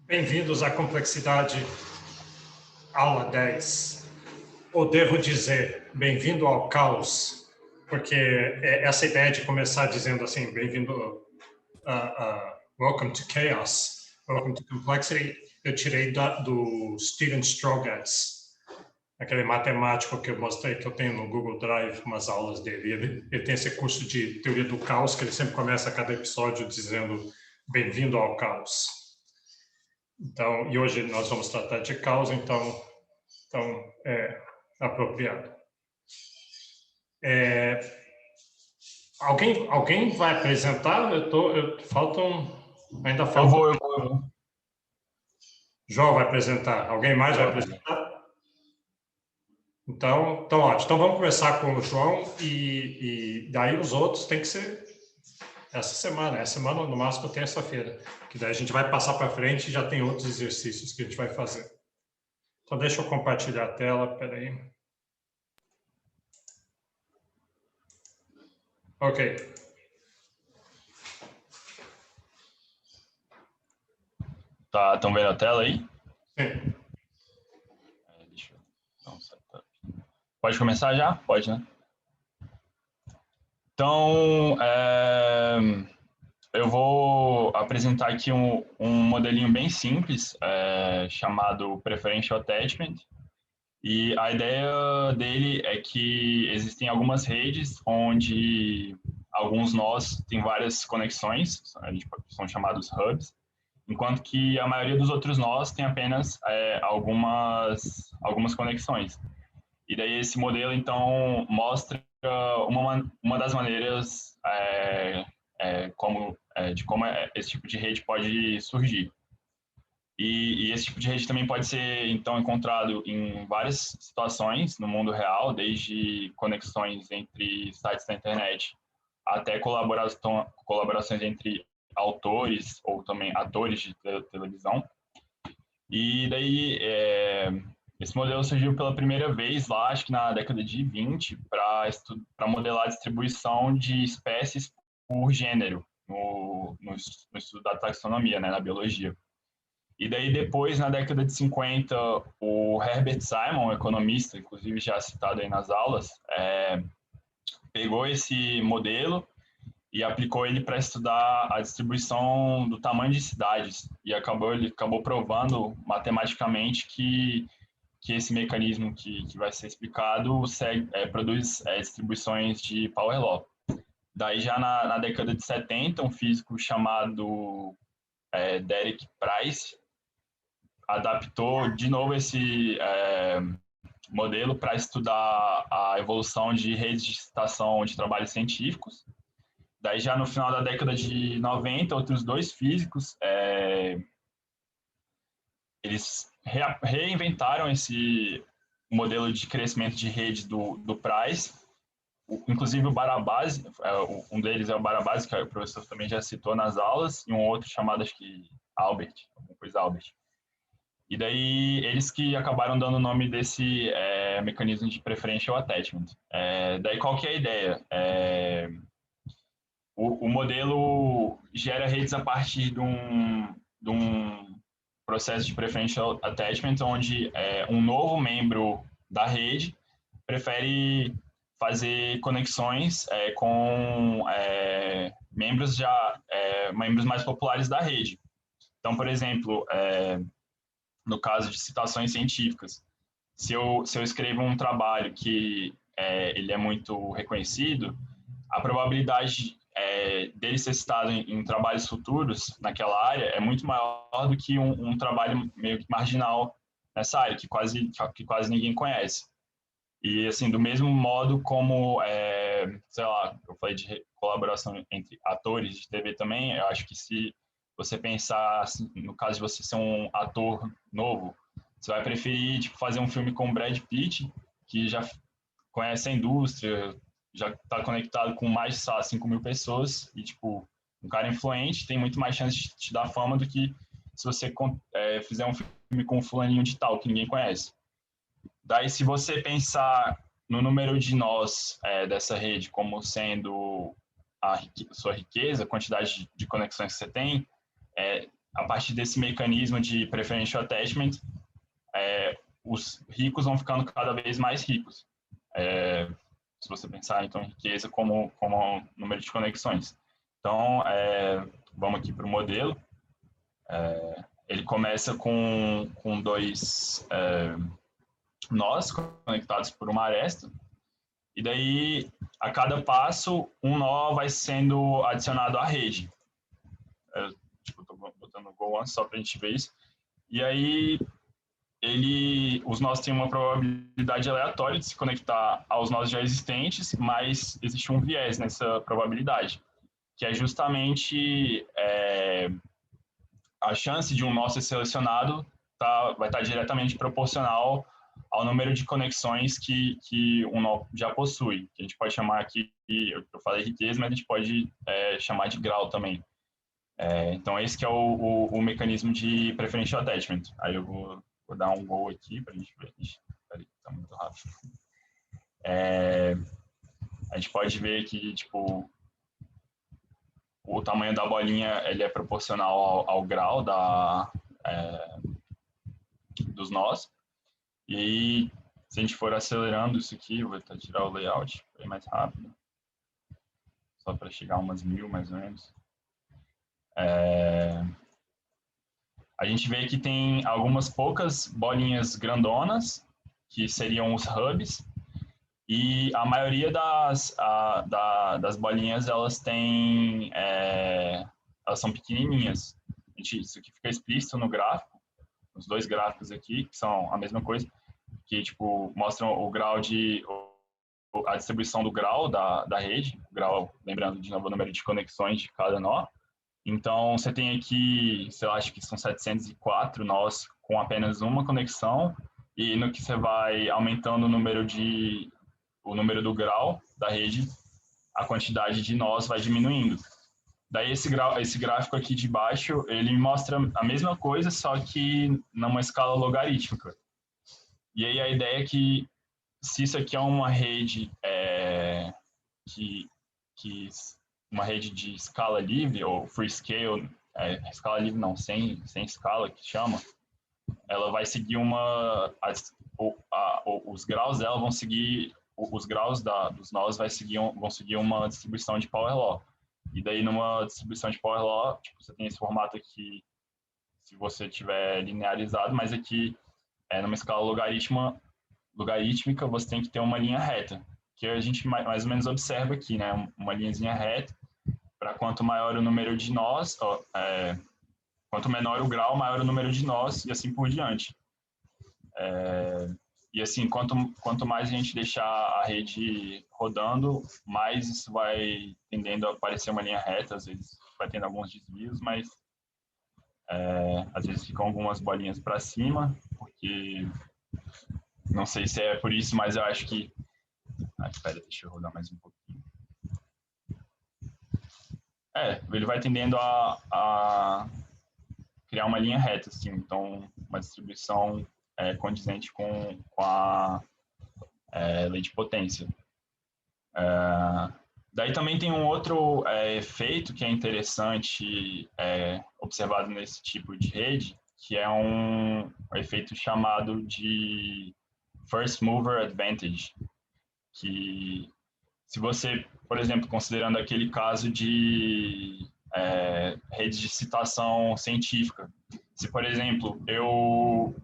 Bem-vindos à Complexidade, aula 10. Ou devo dizer, bem-vindo ao caos, porque essa ideia de começar dizendo assim, bem-vindo welcome to chaos, welcome to complexity, eu tirei do Steven Strogatz, aquele matemático que eu mostrei, que eu tenho no Google Drive, umas aulas dele. Ele tem esse curso de teoria do caos, que ele sempre começa cada episódio dizendo bem-vindo ao caos. Então, e hoje nós vamos tratar de caos, então é apropriado. Alguém vai apresentar? Ainda faltam. Eu vou. João vai apresentar. Alguém mais vai apresentar? Então ótimo. Então vamos começar com o João e daí os outros tem que ser essa semana. Essa semana, no máximo, terça-feira. Que daí a gente vai passar para frente e já tem outros exercícios que a gente vai fazer. Então deixa eu compartilhar a tela. Espera aí. Ok. Estão vendo a tela aí? Sim. Deixa eu dar um setup. Pode começar já? Pode, né? Então, eu vou apresentar aqui um modelinho bem simples, chamado Preferential Attachment. E a ideia dele é que existem algumas redes onde alguns nós têm várias conexões, são chamados hubs, enquanto que a maioria dos outros nós tem apenas algumas conexões. E daí esse modelo, então, mostra uma das maneiras de como esse tipo de rede pode surgir. E esse tipo de rede também pode ser, então, encontrado em várias situações no mundo real, desde conexões entre sites da internet até colaborações entre autores ou também atores de televisão. E daí, esse modelo surgiu pela primeira vez lá, acho que na década de 20, para modelar a distribuição de espécies por gênero no estudo da taxonomia, né, na biologia. E daí depois, na década de 50, o Herbert Simon, um economista, inclusive já citado aí nas aulas, pegou esse modelo e aplicou ele para estudar a distribuição do tamanho de cidades. E ele acabou provando matematicamente que esse mecanismo que vai ser explicado produz distribuições de power law. Daí já na década de 70, um físico chamado Derek Price adaptou de novo esse modelo para estudar a evolução de redes de citação de trabalhos científicos. Daí já no final da década de 90, outros dois físicos eles reinventaram esse modelo de crescimento de rede do Price. Inclusive o Barabás, um deles é o Barabás, que o professor também já citou nas aulas, e um outro chamado, acho que Albert, alguma coisa Albert. E daí eles que acabaram dando o nome desse mecanismo de preferential attachment. Daí qual que é a ideia? O modelo gera redes a partir de um processo de preferential attachment, onde um novo membro da rede prefere fazer conexões com membros mais populares da rede. Então, por exemplo, no caso de citações científicas, se eu escrevo um trabalho que ele é muito reconhecido, a probabilidade dele ser citado em trabalhos futuros naquela área é muito maior do que um trabalho meio que marginal nessa área, que quase ninguém conhece. E, assim, do mesmo modo como, sei lá, eu falei de colaboração entre atores de TV também, eu acho que se você pensar, assim, no caso de você ser um ator novo, você vai preferir tipo, fazer um filme com Brad Pitt, que já conhece a indústria, já está conectado com mais de 5 mil pessoas, e tipo, um cara influente tem muito mais chance de te dar fama do que se você fizer um filme com um fulaninho de tal, que ninguém conhece. Daí, se você pensar no número de nós dessa rede como sendo sua riqueza, a quantidade de conexões que você tem, a partir desse mecanismo de preferential attachment, os ricos vão ficando cada vez mais ricos. Se você pensar, então, em riqueza como número de conexões. Então, vamos aqui para o modelo. Ele começa com dois nós conectados por uma aresta, e daí, a cada passo, um nó vai sendo adicionado à rede. Estou botando go once só para a gente ver isso. E aí, os nós têm uma probabilidade aleatória de se conectar aos nós já existentes, mas existe um viés nessa probabilidade, que é justamente a chance de um nó ser selecionado vai estar diretamente proporcional ao número de conexões que um nó já possui. Que a gente pode chamar aqui, eu falei riqueza, mas a gente pode chamar de grau também. Então, esse que é o mecanismo de preferential attachment. Aí eu vou dar um go aqui para a gente ver. Peraí, está muito rápido. A gente pode ver que, tipo, o tamanho da bolinha ele é proporcional ao grau dos nós. E aí, se a gente for acelerando isso aqui, eu vou tentar tirar o layout bem mais rápido, só para chegar a umas 1000 mais ou menos. A gente vê que tem algumas poucas bolinhas grandonas, que seriam os hubs, e a maioria das bolinhas, elas são pequenininhas. Isso aqui fica explícito no gráfico, os dois gráficos aqui, que são a mesma coisa, que tipo, mostram o grau a distribuição do grau da rede, o grau, lembrando de novo o número de conexões de cada nó. Então, você tem aqui, sei lá, acho que são 704 nós com apenas uma conexão, e no que você vai aumentando o número do grau da rede, a quantidade de nós vai diminuindo. Daí, esse gráfico aqui de baixo, ele mostra a mesma coisa, só que numa escala logarítmica. E aí, a ideia é que, se isso aqui é uma rede uma rede de escala livre, ou free scale, escala livre não, sem escala, que chama, ela vai seguir os graus dela vão seguir, os graus dos nós vão seguir uma distribuição de power law. E daí, numa distribuição de power law, tipo, você tem esse formato aqui, se você tiver linearizado, mas aqui, numa escala logarítmica, você tem que ter uma linha reta, que a gente mais ou menos observa aqui, né? Uma linhazinha reta, para quanto maior o número de nós, quanto menor o grau, maior o número de nós, e assim por diante. E assim, quanto mais a gente deixar a rede rodando, mais isso vai tendendo a parecer uma linha reta, às vezes vai tendo alguns desvios, mas às vezes ficam algumas bolinhas para cima, porque não sei se é por isso, mas eu acho que... espera, deixa eu rodar mais um pouquinho. Ele vai tendendo a criar uma linha reta, assim, então uma distribuição condizente com a lei de potência. Daí também tem um outro efeito que é interessante observado nesse tipo de rede, que é um efeito chamado de First Mover Advantage, que se você, por exemplo, considerando aquele caso de rede de citação científica, se, por exemplo, eu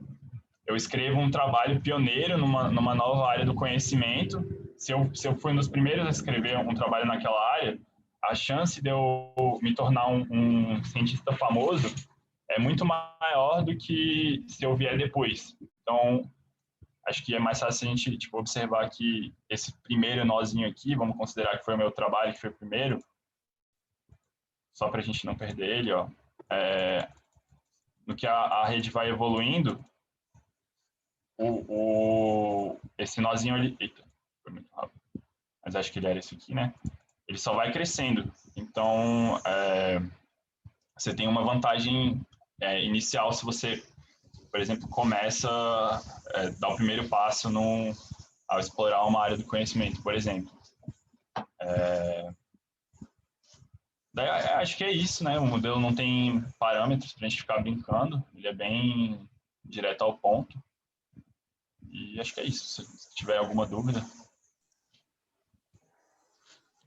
escrevo um trabalho pioneiro numa nova área do conhecimento, se eu fui um dos primeiros a escrever um trabalho naquela área, a chance de eu me tornar um cientista famoso é muito maior do que se eu vier depois. Então, acho que é mais fácil a gente observar que esse primeiro nozinho aqui, vamos considerar que foi o meu trabalho, que foi o primeiro, só para a gente não perder ele, no que a rede vai evoluindo, esse nozinho ali... Eita, foi muito rápido. Mas acho que ele era esse aqui, né? Ele só vai crescendo. Então, você tem uma vantagem inicial se você, por exemplo, começa dá o primeiro passo ao explorar uma área do conhecimento, por exemplo. Daí, acho que é isso, né? O modelo não tem parâmetros para a gente ficar brincando, ele é bem direto ao ponto. E acho que é isso. Se tiver alguma dúvida.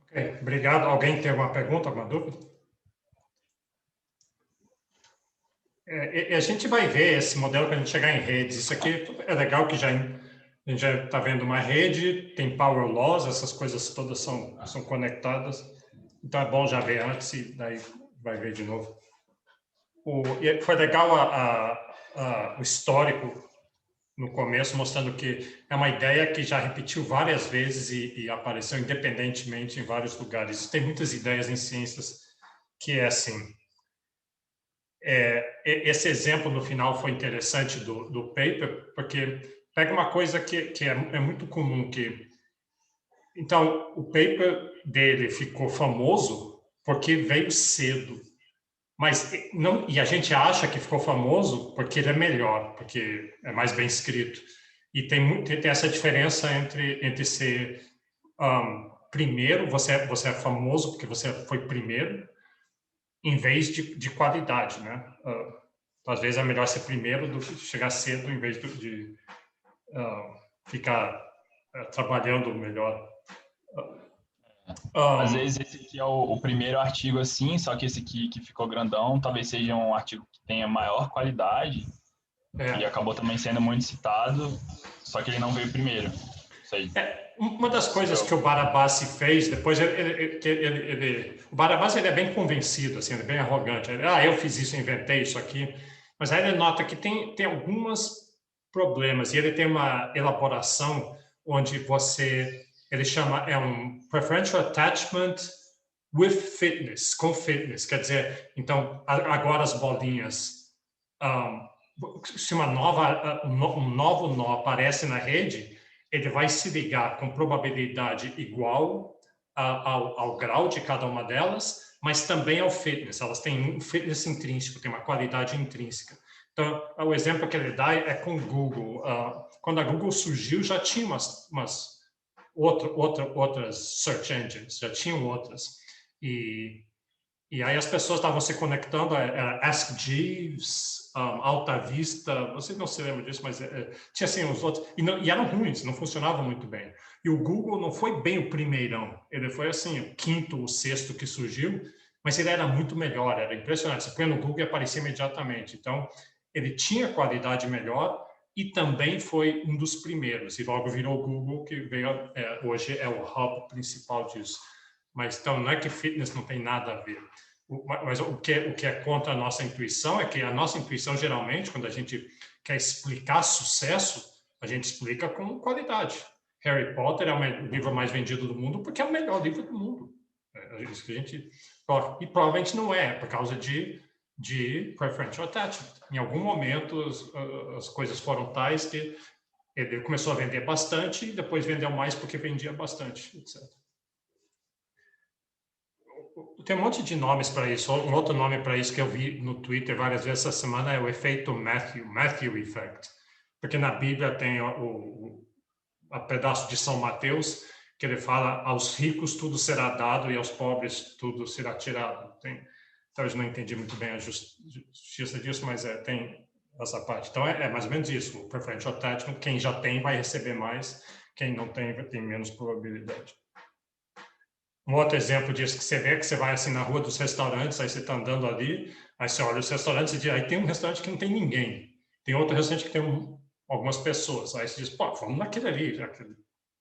Ok, obrigado. Alguém tem alguma pergunta, alguma dúvida? E a gente vai ver esse modelo quando a gente chegar em redes. Isso aqui é legal que a gente já está vendo uma rede, tem power laws, essas coisas todas são conectadas. Então é bom já ver antes e daí vai ver de novo. E foi legal o histórico no começo, mostrando que é uma ideia que já repetiu várias vezes e apareceu independentemente em vários lugares. Tem muitas ideias em ciências que é assim. Esse exemplo no final foi interessante do paper, porque pega uma coisa que é muito comum, então, o paper dele ficou famoso porque veio cedo. Mas não, e a gente acha que ficou famoso porque ele é melhor, porque é mais bem escrito. E tem essa diferença entre ser primeiro, você é famoso porque você foi primeiro, em vez de qualidade, né? Às vezes é melhor ser primeiro do que chegar cedo, em vez de ficar trabalhando melhor. Às vezes esse aqui é o primeiro artigo assim, só que esse aqui que ficou grandão, talvez seja um artigo que tenha maior qualidade e acabou também sendo muito citado, só que ele não veio primeiro. Sei. Uma das coisas que o Barabás fez, depois o Barabás ele é bem convencido, assim, ele é bem arrogante. Eu fiz isso, inventei isso aqui. Mas aí ele nota que tem alguns problemas e ele tem uma elaboração onde ele chama, um preferential attachment with fitness, com fitness. Quer dizer, então, agora as bolinhas, se um novo nó aparece na rede, ele vai se ligar com probabilidade igual ao grau de cada uma delas, mas também ao fitness. Elas têm um fitness intrínseco, tem uma qualidade intrínseca. Então, o exemplo que ele dá é com o Google. Quando a Google surgiu, já tinha outras search engines, já tinham outras. E aí as pessoas estavam se conectando, era Ask Jeeves, Alta Vista, você não se lembra disso, mas tinha assim os outros, e eram ruins, não funcionavam muito bem. E o Google não foi bem o primeirão, ele foi assim, o quinto, o sexto que surgiu, mas ele era muito melhor, era impressionante. Você põe no Google e aparecia imediatamente. Então, ele tinha qualidade melhor e também foi um dos primeiros, e logo virou o Google, que veio, hoje é o hub principal disso. Mas então não é que fitness não tem nada a ver. Mas o que é contra a nossa intuição é que a nossa intuição, geralmente, quando a gente quer explicar sucesso, a gente explica com qualidade. Harry Potter é o livro mais vendido do mundo porque é o melhor livro do mundo. É isso que a gente... E provavelmente não é, por causa de preferential attachment. Em algum momento, as coisas foram tais que ele começou a vender bastante e depois vendeu mais porque vendia bastante, etc. Tem um monte de nomes para isso. Um outro nome para isso que eu vi no Twitter várias vezes essa semana é o efeito Matthew Effect. Porque na Bíblia tem o pedaço de São Mateus que ele fala: aos ricos tudo será dado e aos pobres tudo será tirado. Talvez não entendi muito bem a justiça disso, mas tem essa parte. Então é mais ou menos isso. O preferential attachment, quem já tem vai receber mais, quem não tem tem menos probabilidade. Um outro exemplo disso que você vê, que você vai assim na rua dos restaurantes, aí você está andando ali, aí você olha os restaurantes e diz, aí tem um restaurante que não tem ninguém, tem outro restaurante que tem algumas pessoas, aí você diz, pô, vamos naquele ali, já que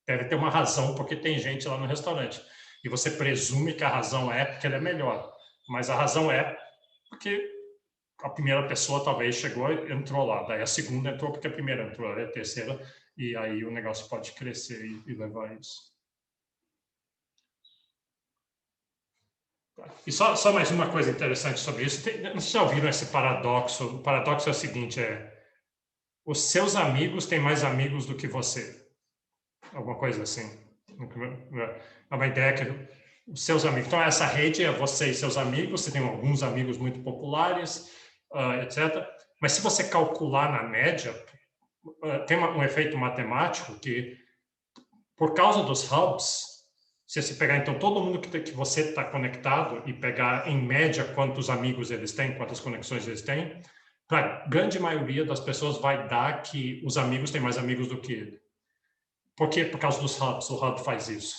deve ter uma razão porque tem gente lá no restaurante. E você presume que a razão é porque ele é melhor, mas a razão é porque a primeira pessoa talvez chegou e entrou lá, daí a segunda entrou porque a primeira entrou, a terceira, e aí o negócio pode crescer e levar a isso. E só mais uma coisa interessante sobre isso. Vocês já ouviram esse paradoxo? O paradoxo é o seguinte, os seus amigos têm mais amigos do que você. Alguma coisa assim. É uma ideia que os seus amigos... Então, essa rede é você e seus amigos. Você tem alguns amigos muito populares, etc. Mas se você calcular na média, tem um efeito matemático que, por causa dos hubs, Se você pegar, então, todo mundo que você está conectado e pegar, em média, quantos amigos eles têm, quantas conexões eles têm, para a grande maioria das pessoas vai dar que os amigos têm mais amigos do que ele. Por quê? Por causa dos hubs. O hub faz isso.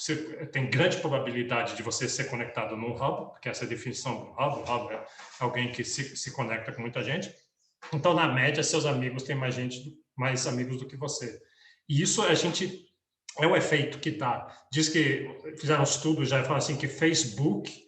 Tem grande probabilidade de você ser conectado num hub, porque essa é a definição do hub. O hub é alguém que se conecta com muita gente. Então, na média, seus amigos têm mais amigos do que você. E isso é o efeito que dá. Diz que fizeram estudos já falam assim que Facebook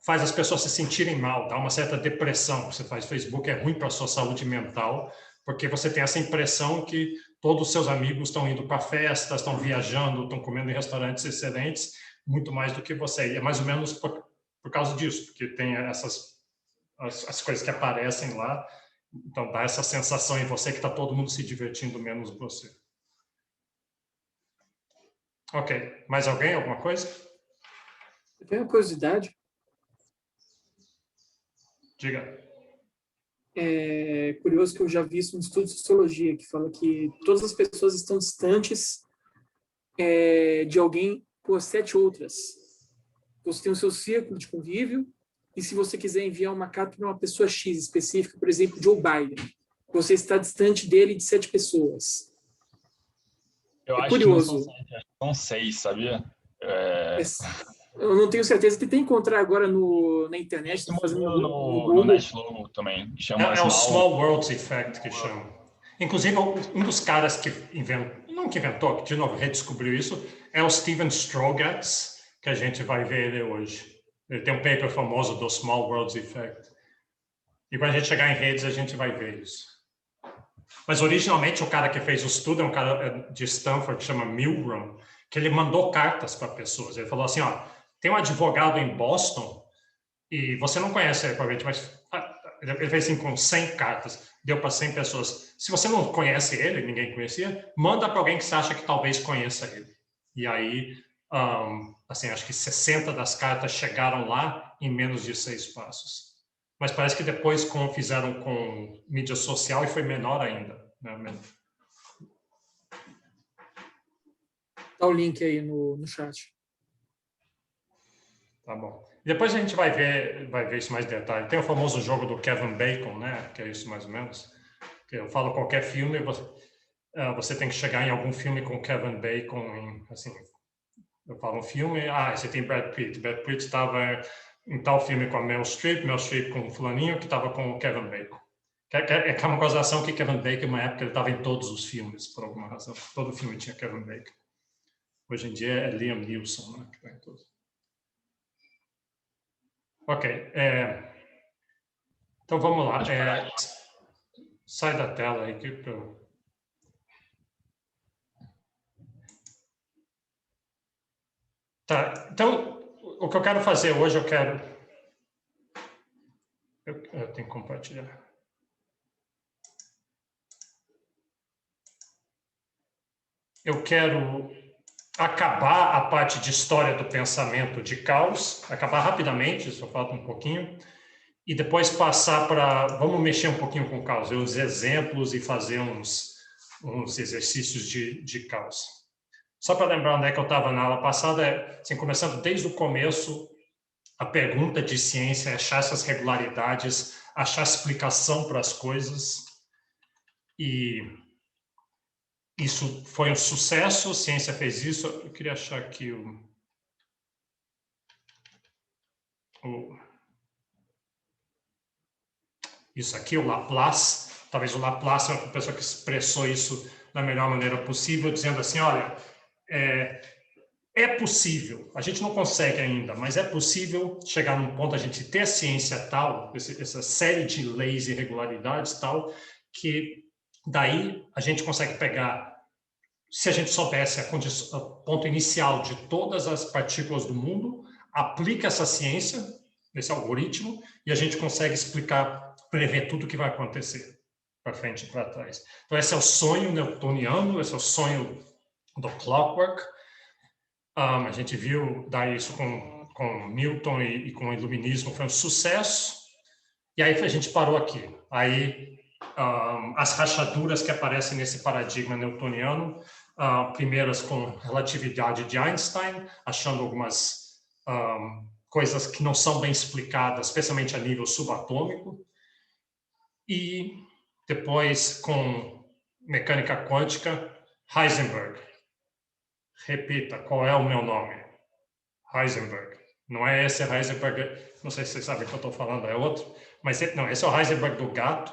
faz as pessoas se sentirem mal, dá uma certa depressão. Você faz Facebook, é ruim para a sua saúde mental, porque você tem essa impressão que todos os seus amigos estão indo para festas, estão viajando, estão comendo em restaurantes excelentes, muito mais do que você. E é mais ou menos por causa disso, porque tem as coisas que aparecem lá, então dá essa sensação em você que está todo mundo se divertindo, menos você. Ok. Mais alguém? Alguma coisa? Eu tenho uma curiosidade. Diga. É curioso que eu já vi isso no estudo de sociologia, que fala que todas as pessoas estão distantes de alguém por 7 outras. Você tem o seu círculo de convívio, e se você quiser enviar uma carta para uma pessoa X específica, por exemplo, Joe Biden, você está distante dele de 7 pessoas. Eu acho curioso. Que não são 7, acho que são 6, sabia? Eu não tenho certeza. Tentei encontrar agora na internet. Isso mudou no NetLogo também. Chama o Small Worlds Effect que chama. Inclusive, um dos caras que inventou, que de novo redescobriu isso, é o Steven Strogatz, que a gente vai ver ele hoje. Ele tem um paper famoso do Small Worlds Effect. E quando a gente chegar em redes, a gente vai ver isso. Mas originalmente o cara que fez o estudo é um cara de Stanford que chama Milgram, que ele mandou cartas para pessoas. Ele falou assim, ó, tem um advogado em Boston e você não conhece ele, provavelmente, mas ele fez assim com 100 cartas, deu para 100 pessoas. Se você não conhece ele, ninguém conhecia, manda para alguém que você acha que talvez conheça ele. E aí, assim, acho que 60 das cartas chegaram lá em menos de 6 passos. Mas parece que depois fizeram com mídia social e foi menor ainda. Né? Dá o link aí no chat. Tá bom. Depois a gente vai ver isso mais em detalhe. Tem o famoso jogo do Kevin Bacon, né? Que é isso mais ou menos. Que eu falo qualquer filme, você tem que chegar em algum filme com Kevin Bacon, assim, eu falo um filme, você tem Brad Pitt. Brad Pitt estava em tal filme com a Meryl Streep com o fulaninho que estava com o Kevin Bacon. É uma gozação que Kevin Bacon, uma época, ele estava em todos os filmes, por alguma razão. Todo filme tinha Kevin Bacon. Hoje em dia é Liam Neeson, né? Que está em todos. Ok. Então, vamos lá. Sai da tela aí que eu... Tá, então, o que eu quero fazer hoje, eu tenho que compartilhar. Eu quero acabar a parte de história do pensamento de Caus, acabar rapidamente, só falta um pouquinho, e depois passar vamos mexer um pouquinho com Caus, ver os exemplos e fazer uns exercícios de Caus. Só para lembrar onde é que eu estava na aula passada, assim, começando desde o começo, a pergunta de ciência é achar essas regularidades, achar explicação para as coisas. E isso foi um sucesso, a ciência fez isso. Eu queria achar aqui isso aqui, o Laplace. Talvez o Laplace é uma pessoa que expressou isso da melhor maneira possível, dizendo assim, olha, é possível, a gente não consegue ainda, mas é possível chegar num ponto a gente ter a ciência tal, essa série de leis e regularidades tal, que daí a gente consegue pegar, se a gente soubesse o ponto inicial de todas as partículas do mundo, aplica essa ciência, esse algoritmo, e a gente consegue explicar, prever tudo o que vai acontecer para frente e para trás. Então esse é o sonho newtoniano, esse é o sonho do clockwork. A gente viu dar isso com Newton e com o iluminismo, foi um sucesso, e aí a gente parou aqui. Aí as rachaduras que aparecem nesse paradigma newtoniano primeiras com relatividade de Einstein, achando algumas coisas que não são bem explicadas, especialmente a nível subatômico. E depois com mecânica quântica, Heisenberg. Repita, qual é o meu nome? Heisenberg. Não é esse Heisenberg, não sei se vocês sabem o que eu estou falando, é outro. Mas não, esse é o Heisenberg do gato.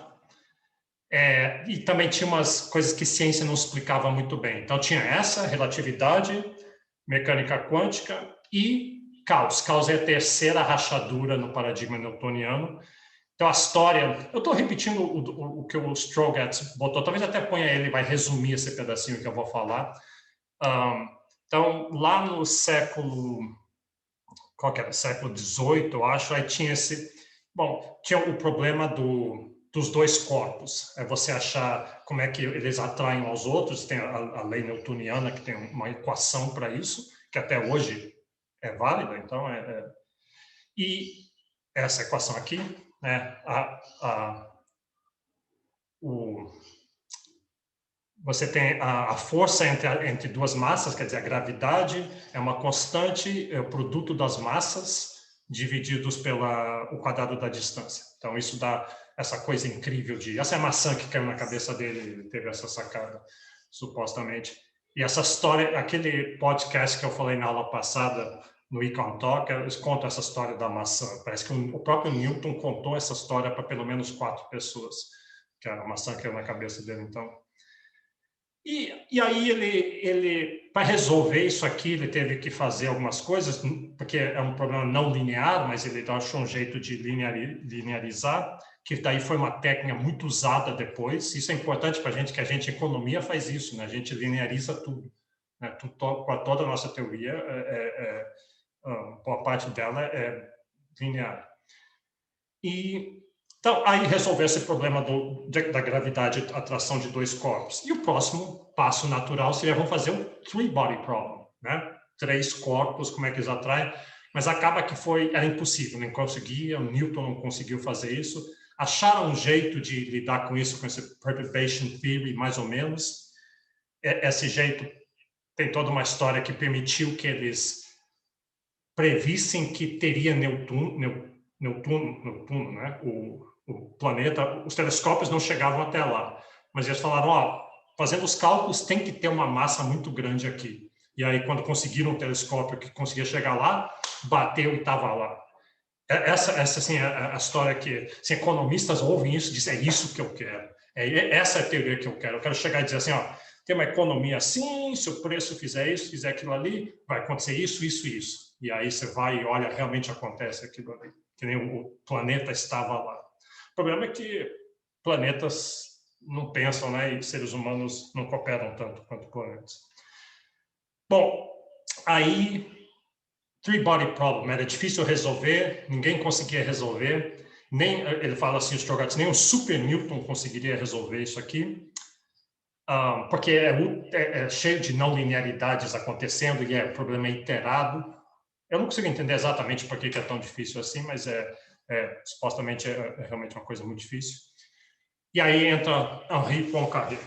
E também tinha umas coisas que ciência não explicava muito bem. Então tinha essa, relatividade, mecânica quântica e caos. Caos é a terceira rachadura no paradigma newtoniano. Então, a história... Eu estou repetindo o que o Strogatz botou. Talvez até ponha ele, vai resumir esse pedacinho que eu vou falar. Então, lá no século... Qual que era? Século XVIII, eu acho. Aí tinha esse... Bom, tinha o problema dos dois corpos. É você achar como é que eles atraem aos outros. Tem a lei newtoniana, que tem uma equação para isso, que até hoje é válida. Então, E essa equação aqui... né? Você tem a força entre duas massas, quer dizer, a gravidade é uma constante, é o produto das massas divididos pelo quadrado da distância. Então, isso dá essa coisa incrível de... Essa é a maçã que caiu na cabeça dele, ele teve essa sacada, supostamente. E essa história, aquele podcast que eu falei na aula passada, no Econ Talk, eles contam essa história da maçã. Parece que o próprio Newton contou essa história para pelo menos 4 pessoas, que a maçã caiu na cabeça dele, então. E aí ele para resolver isso aqui, ele teve que fazer algumas coisas, porque é um problema não linear, mas ele achou um jeito de linearizar, que daí foi uma técnica muito usada depois. Isso é importante para a gente, que a gente, economia, faz isso, né? A gente lineariza tudo. Né? Toda a nossa teoria boa parte dela é linear. Então, aí resolveu esse problema da gravidade, atração de dois corpos. E o próximo passo natural seria, vamos fazer um three-body problem, né? 3 corpos, como é que eles atraem? Mas acaba que era impossível, não conseguia, o Newton não conseguiu fazer isso. Acharam um jeito de lidar com isso, com esse perturbation theory, mais ou menos. Esse jeito tem toda uma história que permitiu que eles previssem que teria Netuno, né? O planeta, os telescópios não chegavam até lá, mas eles falaram, fazendo os cálculos, tem que ter uma massa muito grande aqui. E aí, quando conseguiram um telescópio que conseguia chegar lá, bateu e estava lá. Essa assim, é a história que, assim, economistas ouvem isso e dizem, é isso que eu quero. Essa é a teoria que eu quero. Eu quero chegar e dizer assim, tem uma economia assim, se o preço fizer isso, fizer aquilo ali, vai acontecer isso, isso e isso. E aí você vai e olha, realmente acontece aquilo ali. Que nem o planeta estava lá. O problema é que planetas não pensam, né? E seres humanos não cooperam tanto quanto planetas. Bom, aí, three-body problem, era difícil resolver, ninguém conseguia resolver, nem, ele fala assim, os Strogatz, nem o Super Newton conseguiria resolver isso aqui, porque é cheio de não linearidades acontecendo e o problema é iterado. Eu não consigo entender exatamente por que é tão difícil assim, mas supostamente é realmente uma coisa muito difícil. E aí entra Henri Poincaré.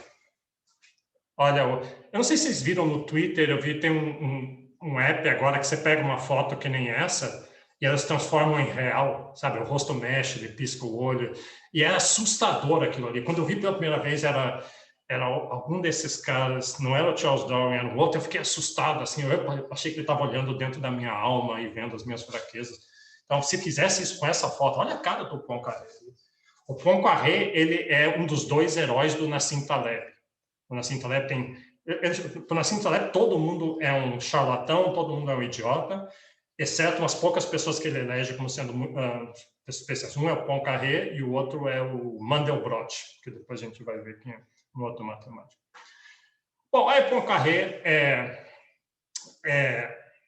Olha, eu não sei se vocês viram no Twitter, eu vi, tem um app agora que você pega uma foto que nem essa e elas transformam em real, sabe? O rosto mexe, ele pisca o olho. E é assustador aquilo ali. Quando eu vi pela primeira vez, era algum desses caras, não era o Charles Darwin, era o outro, eu fiquei assustado, assim, eu achei que ele estava olhando dentro da minha alma e vendo as minhas fraquezas. Então, se fizesse isso com essa foto, olha a cara do Poincaré. O Poincaré, ele é um dos 2 heróis do Nassim Taleb. O Nassim Taleb o Nassim Taleb, todo mundo é um charlatão, todo mundo é um idiota, exceto umas poucas pessoas que ele elege como sendo especiais. Um é o Poincaré e o outro é o Mandelbrot, que depois a gente vai ver quem é um outro matemático. Bom, aí Poincaré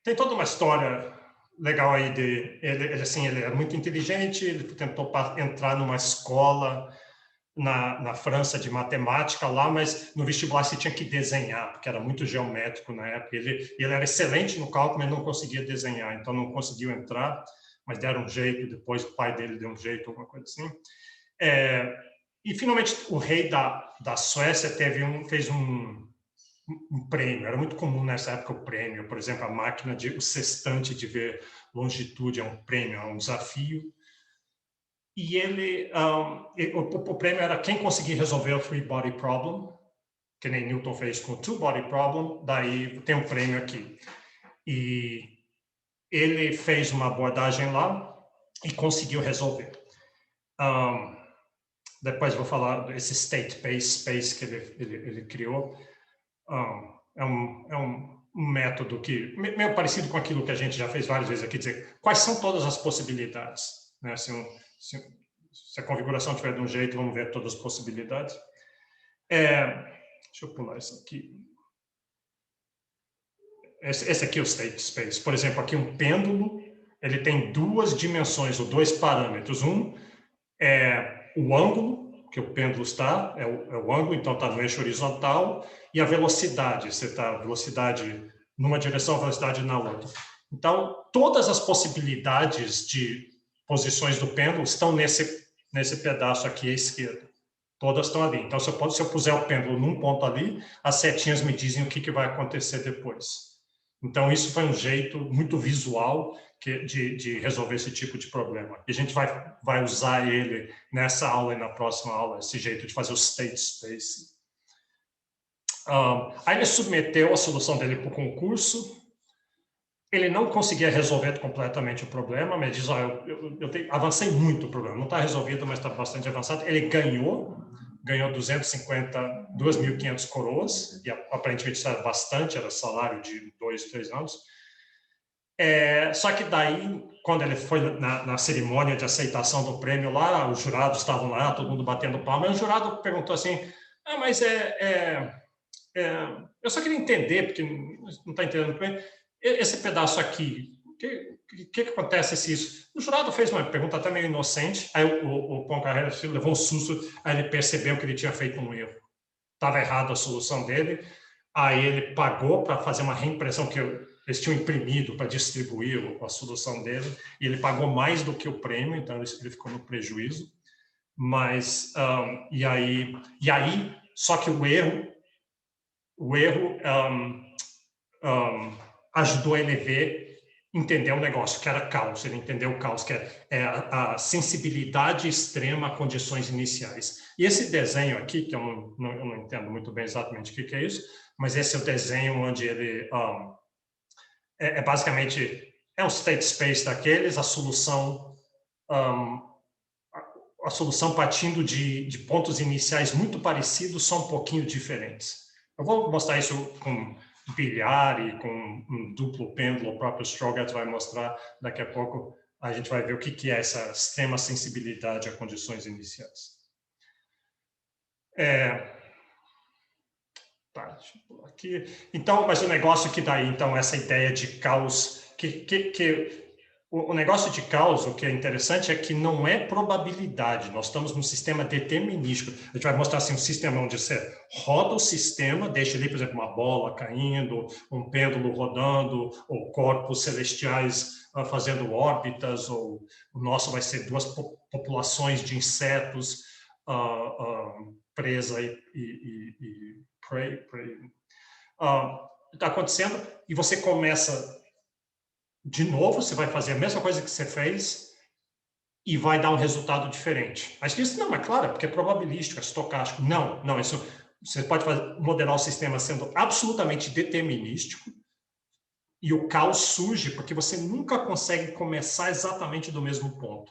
tem toda uma história legal aí ele é muito inteligente, ele tentou entrar numa escola na França de matemática lá, mas no vestibular você tinha que desenhar, porque era muito geométrico na época. Ele era excelente no cálculo, mas não conseguia desenhar, então não conseguiu entrar, mas deram um jeito, depois o pai dele deu um jeito, alguma coisa assim. E finalmente o rei da Suécia fez um prêmio. Era muito comum nessa época o prêmio. Por exemplo, a máquina, o sextante de ver longitude é um prêmio, é um desafio. E o prêmio era quem conseguir resolver o Three Body Problem, que nem Newton fez com o Two Body Problem, daí tem um prêmio aqui. E ele fez uma abordagem lá e conseguiu resolver. Depois vou falar desse state-based space que ele criou. É um método que meio parecido com aquilo que a gente já fez várias vezes aqui, dizer quais são todas as possibilidades, né? Se a configuração estiver de um jeito, vamos ver todas as possibilidades. Deixa eu pular isso aqui. Esse aqui é o state space. Por exemplo, aqui um pêndulo, ele tem duas dimensões, ou dois parâmetros. Um é o ângulo que o pêndulo está, é o ângulo, então está no eixo horizontal, e a velocidade, você está a velocidade numa direção, a velocidade na outra. Então, todas as possibilidades de posições do pêndulo estão nesse pedaço aqui à esquerda. Todas estão ali. Então, se eu puser o pêndulo num ponto ali, as setinhas me dizem o que vai acontecer depois. Então, isso foi um jeito muito visual de resolver esse tipo de problema. E a gente vai usar ele nessa aula e na próxima aula, esse jeito de fazer o state space. Aí ele submeteu a solução dele para o concurso. Ele não conseguia resolver completamente o problema, mas diz, eu avancei muito o problema. Não está resolvido, mas está bastante avançado. Ele ganhou 2.500 coroas, e aparentemente isso era bastante, era salário de 2, 3 anos. Só que daí, quando ele foi na cerimônia de aceitação do prêmio lá, os jurados estavam lá, todo mundo batendo palma, e o jurado perguntou assim, mas eu só queria entender, porque não está entendendo muito bem, esse pedaço aqui, o que acontece se isso? O jurado fez uma pergunta até meio inocente, aí o Poincaré levou um susto, aí ele percebeu que ele tinha feito um erro. Estava errado a solução dele, aí ele pagou para fazer uma reimpressão que eles tinham imprimido para distribuir a solução dele, e ele pagou mais do que o prêmio, então ele ficou no prejuízo. Mas, e aí, só que o erro ajudou ele entender o negócio, que era caos. Ele entendeu o caos, que é a sensibilidade extrema a condições iniciais. E esse desenho aqui, que eu não entendo muito bem exatamente o que é isso, mas esse é o desenho onde ele basicamente é um state space daqueles, a solução partindo de pontos iniciais muito parecidos, só um pouquinho diferentes. Eu vou mostrar isso com bilhar e com um duplo pêndulo, o próprio Strogatz vai mostrar daqui a pouco, a gente vai ver o que é essa extrema sensibilidade a condições iniciais. Tá, deixa eu pular aqui. Então, mas o negócio que daí, então, essa ideia de caos, o negócio de caos, o que é interessante é que não é probabilidade, nós estamos num sistema determinístico. A gente vai mostrar assim, um sistema onde você roda o sistema, deixa ali, por exemplo, uma bola caindo, um pêndulo rodando, ou corpos celestiais fazendo órbitas, ou o nosso vai ser duas populações de insetos, presa e prey. Está acontecendo, e você começa de novo, você vai fazer a mesma coisa que você fez e vai dar um resultado diferente. Aí você diz, não, mas claro, porque é probabilístico, é estocástico. Não, isso você pode modelar o sistema sendo absolutamente determinístico e o caos surge porque você nunca consegue começar exatamente do mesmo ponto.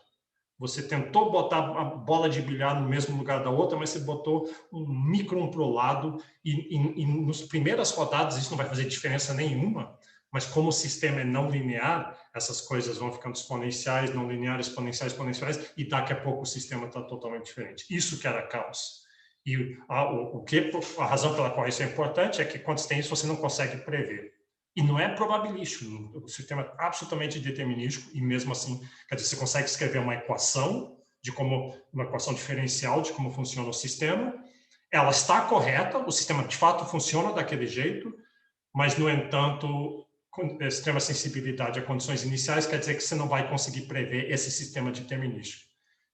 Você tentou botar a bola de bilhar no mesmo lugar da outra, mas você botou um micron para o lado e nas primeiras rodadas isso não vai fazer diferença nenhuma, mas como o sistema é não linear, essas coisas vão ficando exponenciais, não lineares, exponenciais, e daqui a pouco o sistema está totalmente diferente. Isso que era caos. E a razão pela qual isso é importante é que quando você tem isso, você não consegue prever. E não é probabilístico, o sistema é absolutamente determinístico, e mesmo assim, quer dizer, você consegue escrever uma equação uma equação diferencial de como funciona o sistema, ela está correta, o sistema de fato funciona daquele jeito, mas, no entanto, extrema sensibilidade a condições iniciais quer dizer que você não vai conseguir prever esse sistema determinístico.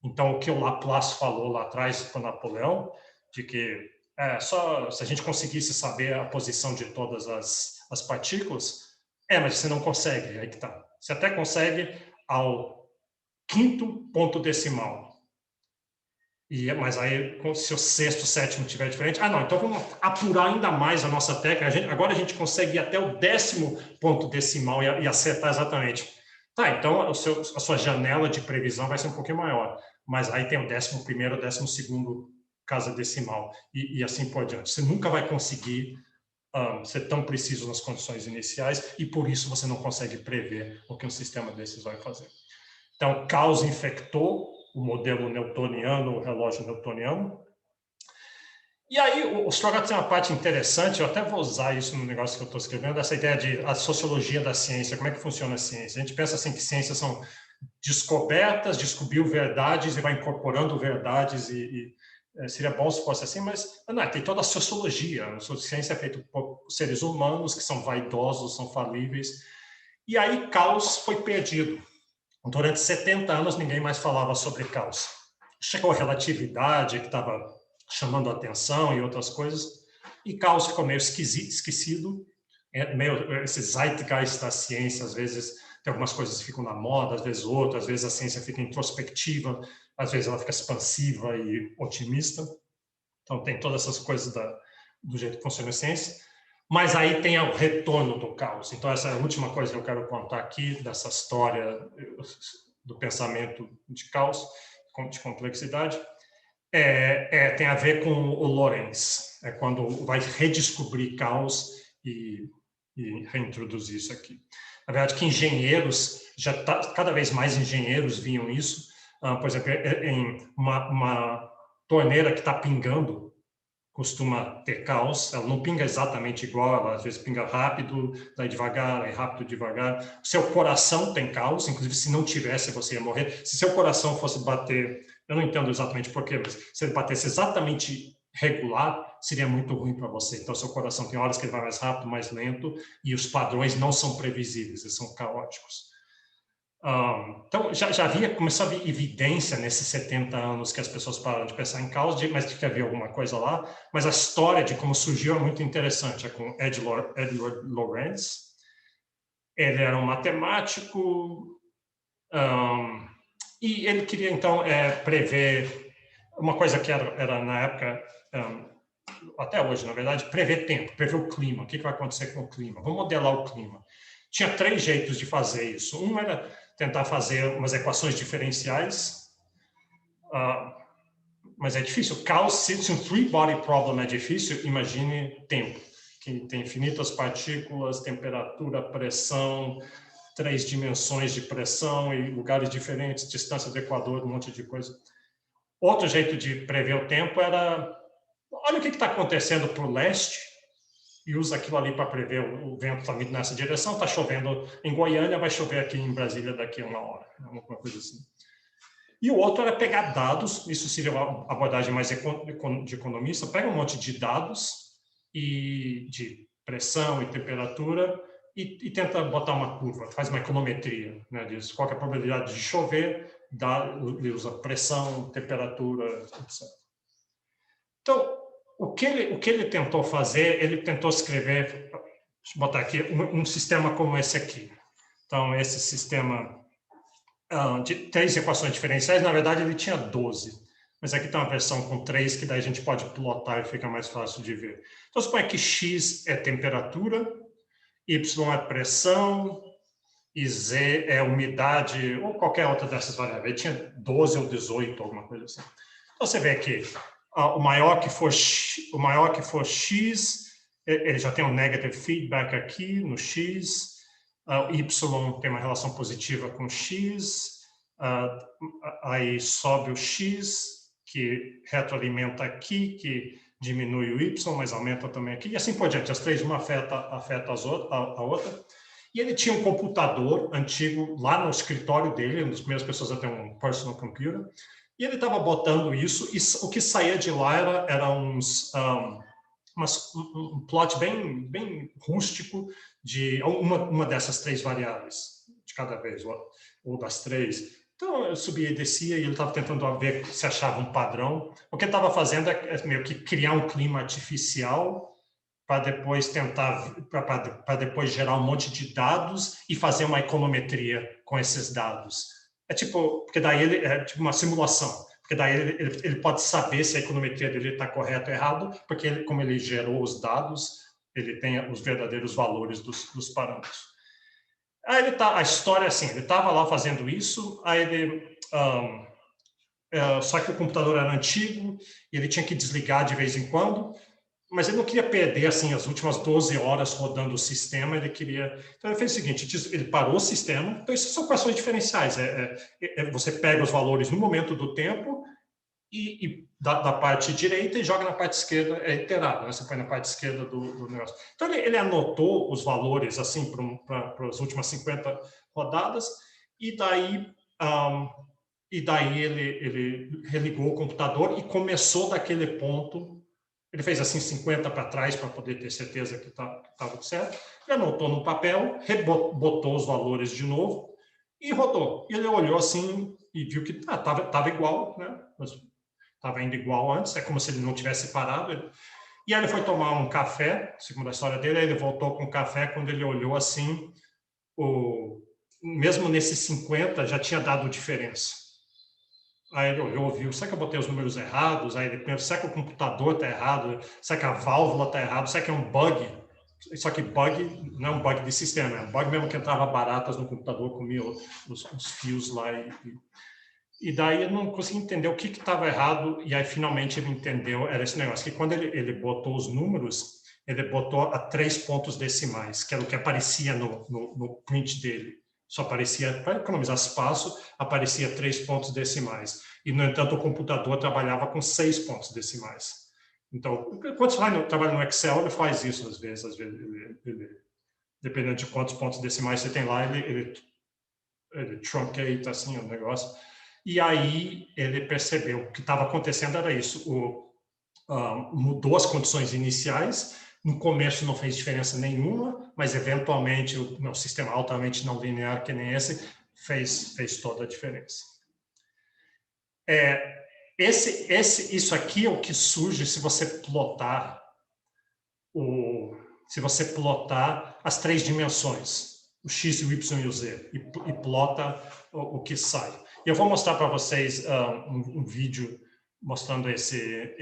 Então, o que o Laplace falou lá atrás para Napoleão, de que só se a gente conseguisse saber a posição de todas as partículas. Mas você não consegue, aí que tá. Você até consegue ao 5º ponto decimal. Mas aí, se o 6º, 7º estiver diferente... não, então vamos apurar ainda mais a nossa técnica. Agora a gente consegue ir até o 10º ponto decimal e acertar exatamente. Tá, então a sua janela de previsão vai ser um pouquinho maior. Mas aí tem o 11º, 12º casa decimal e assim por diante. Você nunca vai conseguir ser tão preciso nas condições iniciais e por isso você não consegue prever o que um sistema desses vai fazer. Então, Gauss infectou o modelo newtoniano, o relógio newtoniano. E aí, o Strogatz tem uma parte interessante, eu até vou usar isso no negócio que eu estou escrevendo, essa ideia de a sociologia da ciência, como é que funciona a ciência. A gente pensa assim que ciências são descobertas, descobriu verdades e vai incorporando verdades seria bom se fosse assim, mas não, tem toda a sociologia. A ciência é feita por seres humanos que são vaidosos, são falíveis. E aí, Gauss foi perdido. Durante 70 anos, ninguém mais falava sobre Gauss. Chegou a relatividade, que estava chamando a atenção e outras coisas, e Gauss ficou meio esquecido, meio esse zeitgeist da ciência, às vezes tem algumas coisas que ficam na moda, às vezes outras, às vezes a ciência fica introspectiva, às vezes ela fica expansiva e otimista. Então tem todas essas coisas do jeito que funciona a ciência. Mas aí tem o retorno do Gauss. Então essa é a última coisa que eu quero contar aqui, dessa história do pensamento de Gauss, de complexidade. Tem a ver com o Lorenz. É quando vai redescobrir Gauss e reintroduzir isso aqui. Na verdade, que engenheiros, cada vez mais engenheiros viam isso. Por exemplo, em uma torneira que está pingando, costuma ter Gauss, ela não pinga exatamente igual, ela às vezes pinga rápido, daí devagar, aí rápido, devagar. Seu coração tem Gauss, inclusive se não tivesse você ia morrer. Se seu coração fosse bater, eu não entendo exatamente porquê, mas se ele batesse exatamente regular, seria muito ruim para você. Então seu coração tem horas que ele vai mais rápido, mais lento, e os padrões não são previsíveis, eles são caóticos. Então, começou a haver evidência nesses 70 anos que as pessoas pararam de pensar em Gauss, mas de que havia alguma coisa lá. Mas a história de como surgiu é muito interessante. É com Edward Lorenz. Ele era um matemático e ele queria, então, prever uma coisa que era na época, até hoje, na verdade, prever tempo, prever o clima. O que vai acontecer com o clima? Vamos modelar o clima. Tinha 3 jeitos de fazer isso. Um era tentar fazer umas equações diferenciais, mas é difícil. Gauss, se um three-body problem é difícil, imagine tempo, que tem infinitas partículas, temperatura, pressão, 3 dimensões de pressão e lugares diferentes, distância do Equador, um monte de coisa. Outro jeito de prever o tempo era, olha o que está acontecendo para o leste, e usa aquilo ali para prever o vento está indo nessa direção, está chovendo em Goiânia, vai chover aqui em Brasília daqui a 1 hora, alguma coisa assim. E o outro era pegar dados, isso seria uma abordagem mais de economista, pega um monte de dados e de pressão e temperatura e tenta botar uma curva, faz uma econometria, né, diz qual é a probabilidade de chover, ele usa pressão, temperatura, etc. Então, o que ele tentou fazer, ele tentou escrever, deixa eu botar aqui, um sistema como esse aqui. Então, esse sistema de 3 equações diferenciais, na verdade, ele tinha 12. Mas aqui tem uma versão com 3, que daí a gente pode plotar e fica mais fácil de ver. Então, suponha que x é temperatura, y é pressão, e z é umidade, ou qualquer outra dessas variáveis. Ele tinha 12 ou 18, alguma coisa assim. Então, você vê aqui, o maior que for x, ele já tem um negative feedback aqui no x, y tem uma relação positiva com x, aí sobe o x, que retroalimenta aqui, que diminui o y, mas aumenta também aqui, e assim por diante. As 3, uma afeta a outra. E ele tinha um computador antigo lá no escritório dele, uma das primeiras pessoas a ter um personal computer, e ele estava botando isso, e o que saía de lá era um plot bem rústico de uma dessas 3 variáveis, de cada vez, ou das 3. Então, eu subia e descia e ele estava tentando ver se achava um padrão. O que ele estava fazendo é meio que criar um clima artificial para depois para depois gerar um monte de dados e fazer uma econometria com esses dados. É tipo, porque daí ele é tipo uma simulação, porque daí ele pode saber se a econometria dele está correta ou errado, porque como ele gerou os dados, ele tem os verdadeiros valores dos parâmetros. Aí a história é assim, ele estava lá fazendo isso, aí ele só que o computador era antigo e ele tinha que desligar de vez em quando, mas ele não queria perder assim as últimas 12 horas rodando o sistema, então ele fez o seguinte, ele parou o sistema. Então isso são equações diferenciais, você pega os valores no momento do tempo e da parte direita e joga na parte esquerda, é iterado, né? Você põe na parte esquerda do negócio. Então ele anotou os valores assim para as últimas 50 rodadas e daí ele religou o computador e começou daquele ponto. Ele fez assim 50 para trás para poder ter certeza que estava certo. Ele anotou no papel, botou os valores de novo e rodou. E ele olhou assim e viu que estava igual, né? Estava indo igual antes, é como se ele não tivesse parado. E aí ele foi tomar um café, segundo a história dele, aí ele voltou com o café, quando ele olhou assim, mesmo nesses 50 já tinha dado diferença. Aí ele olhou, viu, será que eu botei os números errados? Aí ele pensou, será que o computador está errado? Será que a válvula está errada? Será que é um bug? Só que bug não é um bug de sistema, é um bug mesmo que entrava baratas no computador, comia os fios lá e daí ele não conseguia entender o que estava errado, e aí finalmente ele entendeu, era esse negócio, que quando ele botou os números, ele botou a 3 pontos decimais, que era o que aparecia no print dele. Só aparecia, para economizar espaço, aparecia 3 pontos decimais. E, no entanto, o computador trabalhava com 6 pontos decimais. Então, quando você trabalha no Excel, ele faz isso às vezes dependendo de quantos pontos decimais você tem lá, ele truncata assim o negócio. E aí ele percebeu que estava acontecendo era isso, mudou as condições iniciais, no começo não fez diferença nenhuma, mas eventualmente o sistema altamente não linear que nem esse fez toda a diferença. Isso aqui é o que surge se você plotar as 3 dimensões, o x, o y e o z, e plota o que sai. E eu vou mostrar para vocês um vídeo mostrando esse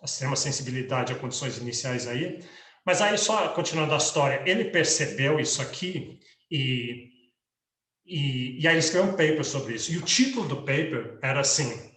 sistema sensibilidade a condições iniciais aí. Mas aí, só continuando a história, ele percebeu isso aqui e aí ele escreveu um paper sobre isso. E o título do paper era assim: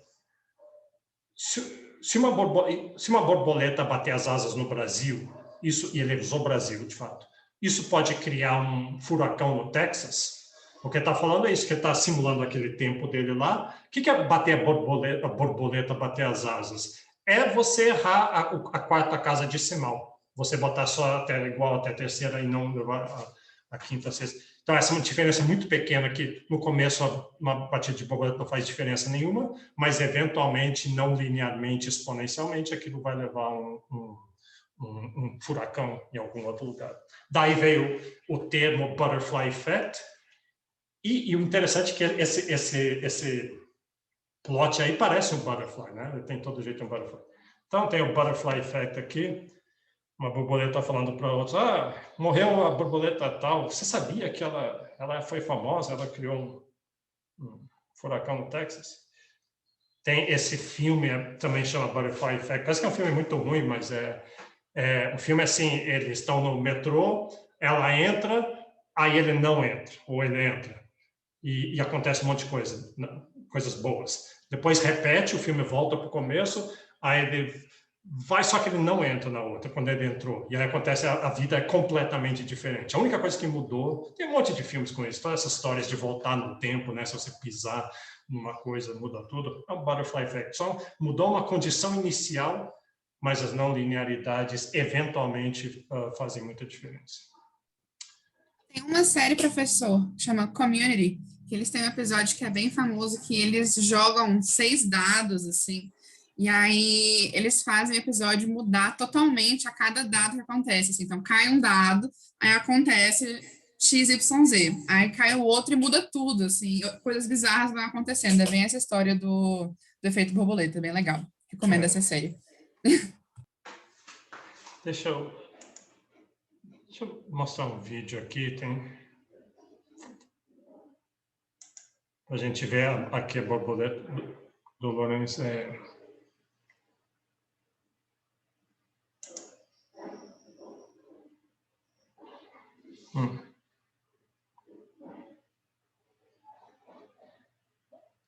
se uma borboleta bater as asas no Brasil, e ele usou o Brasil, de fato, isso pode criar um furacão no Texas? O que ele está falando é isso, que ele está simulando aquele tempo dele lá. O que é bater a borboleta, bater as asas? É você errar a quarta casa decimal. Você botar só até igual até a terceira e não levar a quinta, a sexta. Então, essa é uma diferença muito pequena que, no começo, uma batida de borboleta não faz diferença nenhuma, mas, eventualmente, não linearmente, exponencialmente, aquilo vai levar um furacão em algum outro lugar. Daí veio o termo Butterfly Effect, e o interessante é que esse plot aí parece um butterfly, né? Ele tem todo jeito um butterfly. Então, tem o Butterfly Effect aqui, uma borboleta falando para outra, morreu a borboleta tal, você sabia que ela foi famosa, ela criou um furacão no Texas? Tem esse filme, também chama Butterfly Effect, parece que é um filme muito ruim, mas o filme é assim, eles estão no metrô, ela entra, aí ele não entra, ou ele entra. E acontece um monte de coisas boas. Depois repete, o filme volta para o começo, aí ele vai, só que ele não entra na outra, quando ele entrou. E aí acontece, a vida é completamente diferente. A única coisa que mudou, tem um monte de filmes com isso, todas essas histórias de voltar no tempo, né? Se você pisar numa coisa, muda tudo. É um Butterfly Effect. Só mudou uma condição inicial, mas as não linearidades, eventualmente, fazem muita diferença. Tem uma série, professor, chama Community, que eles têm um episódio que é bem famoso, que eles jogam 6 dados, assim, e aí eles fazem o episódio mudar totalmente a cada dado que acontece, assim. Então, cai um dado, aí acontece, XYZ. Aí cai o outro e muda tudo, assim, coisas bizarras vão acontecendo. É bem essa história do efeito borboleta, bem legal. Recomendo essa série. Deixa eu mostrar um vídeo aqui, a gente vê aqui a borboleta do Lourenço.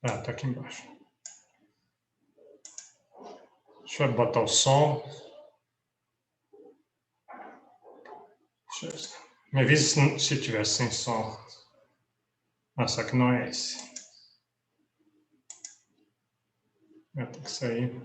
Tá aqui embaixo. Deixa eu botar o som. Me avise se tiver sem som. Só que não é esse. Tem que sair.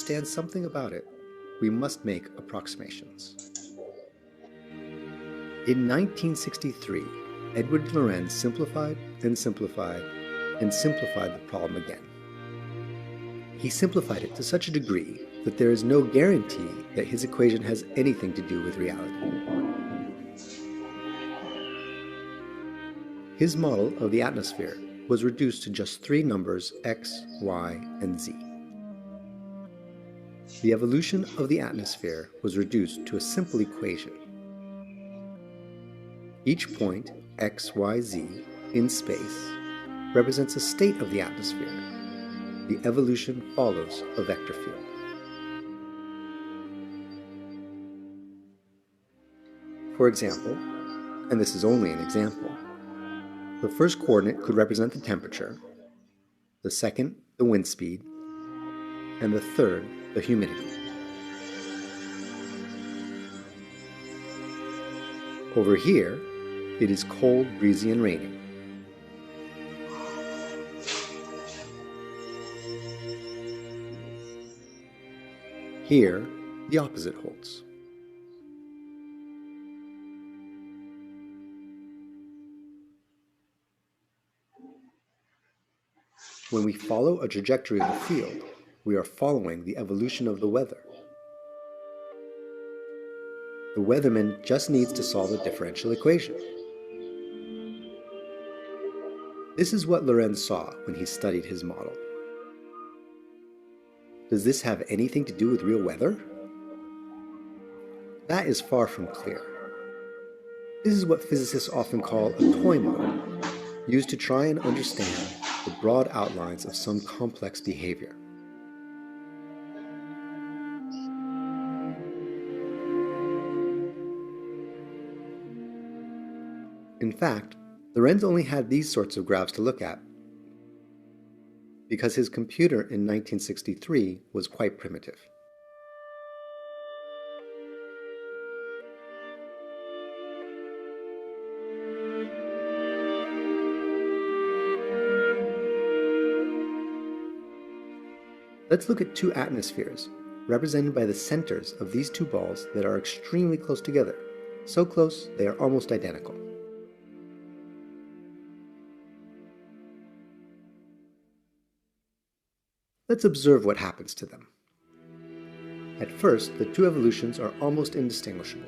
Understand something about it, we must make approximations. In 1963, Edward Lorenz simplified and simplified and simplified the problem again. He simplified it to such a degree that there is no guarantee that his equation has anything to do with reality. His model of the atmosphere was reduced to just three numbers x, y, and z. The evolution of the atmosphere was reduced to a simple equation. Each point, x, y, z, in space, represents a state of the atmosphere. The evolution follows a vector field. For example, and this is only an example, the first coordinate could represent the temperature, the second, the wind speed, and the third, the humidity. Over here, it is cold, breezy, and raining. Here, the opposite holds. When we follow a trajectory of the field, we are following the evolution of the weather. The weatherman just needs to solve a differential equation. This is what Lorenz saw when he studied his model. Does this have anything to do with real weather? That is far from clear. This is what physicists often call a toy model, used to try and understand the broad outlines of some complex behavior. In fact, Lorenz only had these sorts of graphs to look at because his computer in 1963 was quite primitive. Let's look at two atmospheres, represented by the centers of these two balls that are extremely close together, so close they are almost identical. Let's observe what happens to them. At first, the two evolutions are almost indistinguishable.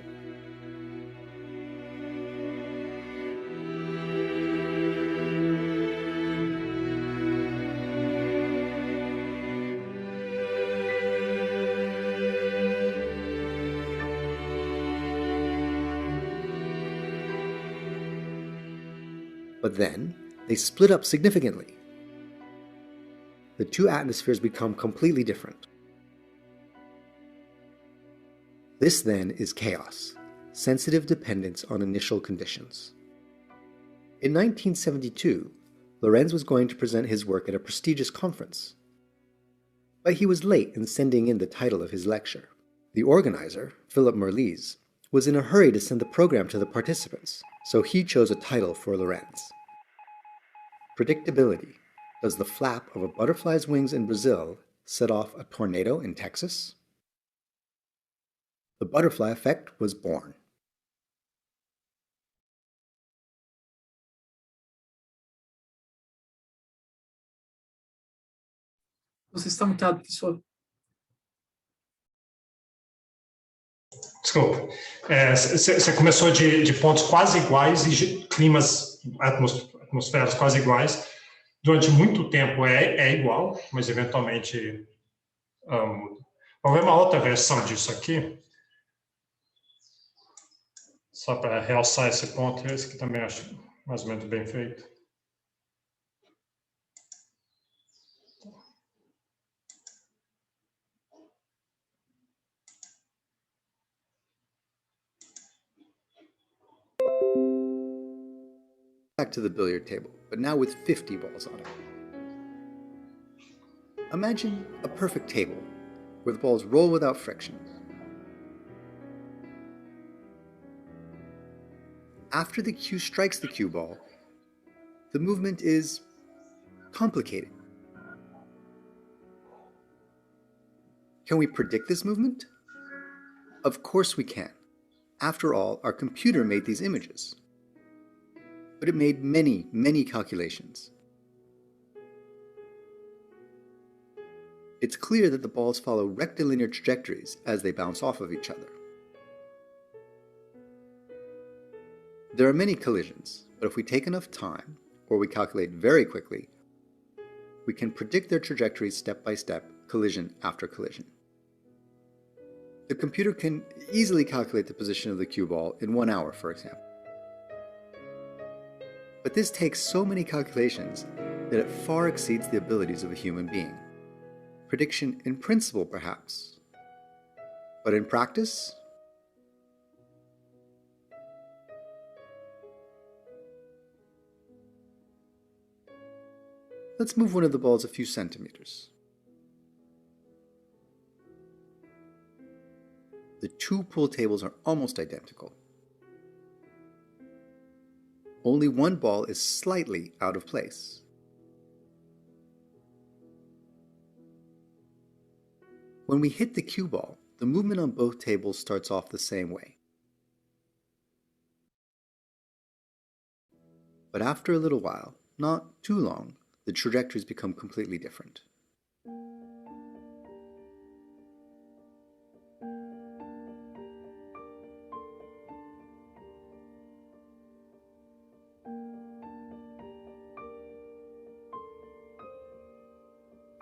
But then, they split up significantly. The two atmospheres become completely different. This then is chaos, sensitive dependence on initial conditions. In 1972, Lorenz was going to present his work at a prestigious conference. But he was late in sending in the title of his lecture. The organizer, Philip Merlis, was in a hurry to send the program to the participants, so he chose a title for Lorenz. Predictability. Does the flap of a butterfly's wings in Brazil set off a tornado in Texas? The butterfly effect was born. Você está mutado, professor. Desculpa. Você começou de pontos quase iguais e climas, atmosferas quase iguais. Durante muito tempo é igual, mas eventualmente muda. Vamos ver uma outra versão disso aqui. Só para realçar esse ponto, esse que também acho mais ou menos bem feito. Back to the billiard table, but now with 50 balls on it. Imagine a perfect table where the balls roll without friction. After the cue strikes the cue ball, the movement is complicated. Can we predict this movement? Of course we can. After all, our computer made these images. But it made many, many calculations. It's clear that the balls follow rectilinear trajectories as they bounce off of each other. There are many collisions, but if we take enough time, or we calculate very quickly, we can predict their trajectories step by step, collision after collision. The computer can easily calculate the position of the cue ball in 1 hour, for example. But this takes so many calculations that it far exceeds the abilities of a human being. Prediction in principle, perhaps. But in practice? Let's move one of the balls a few centimeters. The two pool tables are almost identical. Only one ball is slightly out of place. When we hit the cue ball, the movement on both tables starts off the same way. But after a little while, not too long, the trajectories become completely different.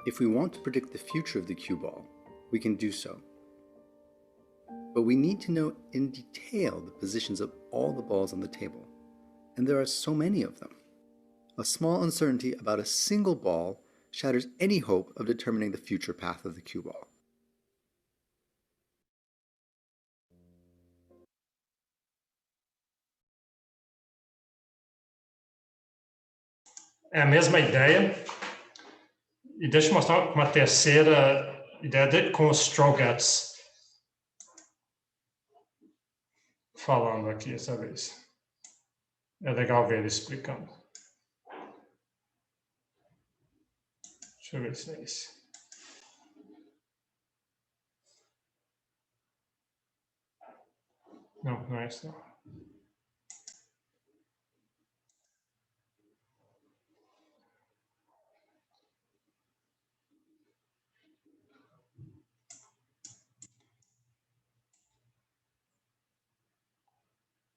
If we want to predict the future of the cue ball, we can do so. But we need to know in detail the positions of all the balls on the table, and there are so many of them. A small uncertainty about a single ball shatters any hope of determining the future path of the cue ball. É a mesma ideia. E deixa eu mostrar uma terceira ideia com os Strogates falando aqui essa vez. É legal ver ele explicando. Deixa eu ver se é esse. Não, não é esse não.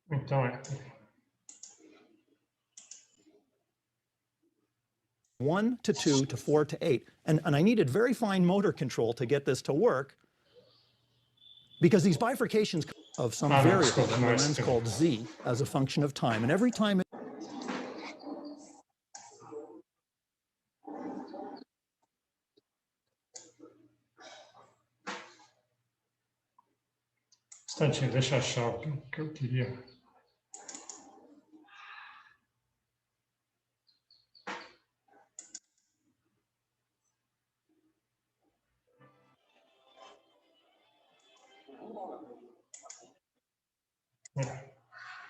Então é. 1 to 2 to 4 to 8. And I needed very fine motor control to get this to work because these bifurcations of some variable that Lorenz called z as a function of time. And every time Instantinho, deixa eu achar o que eu queria.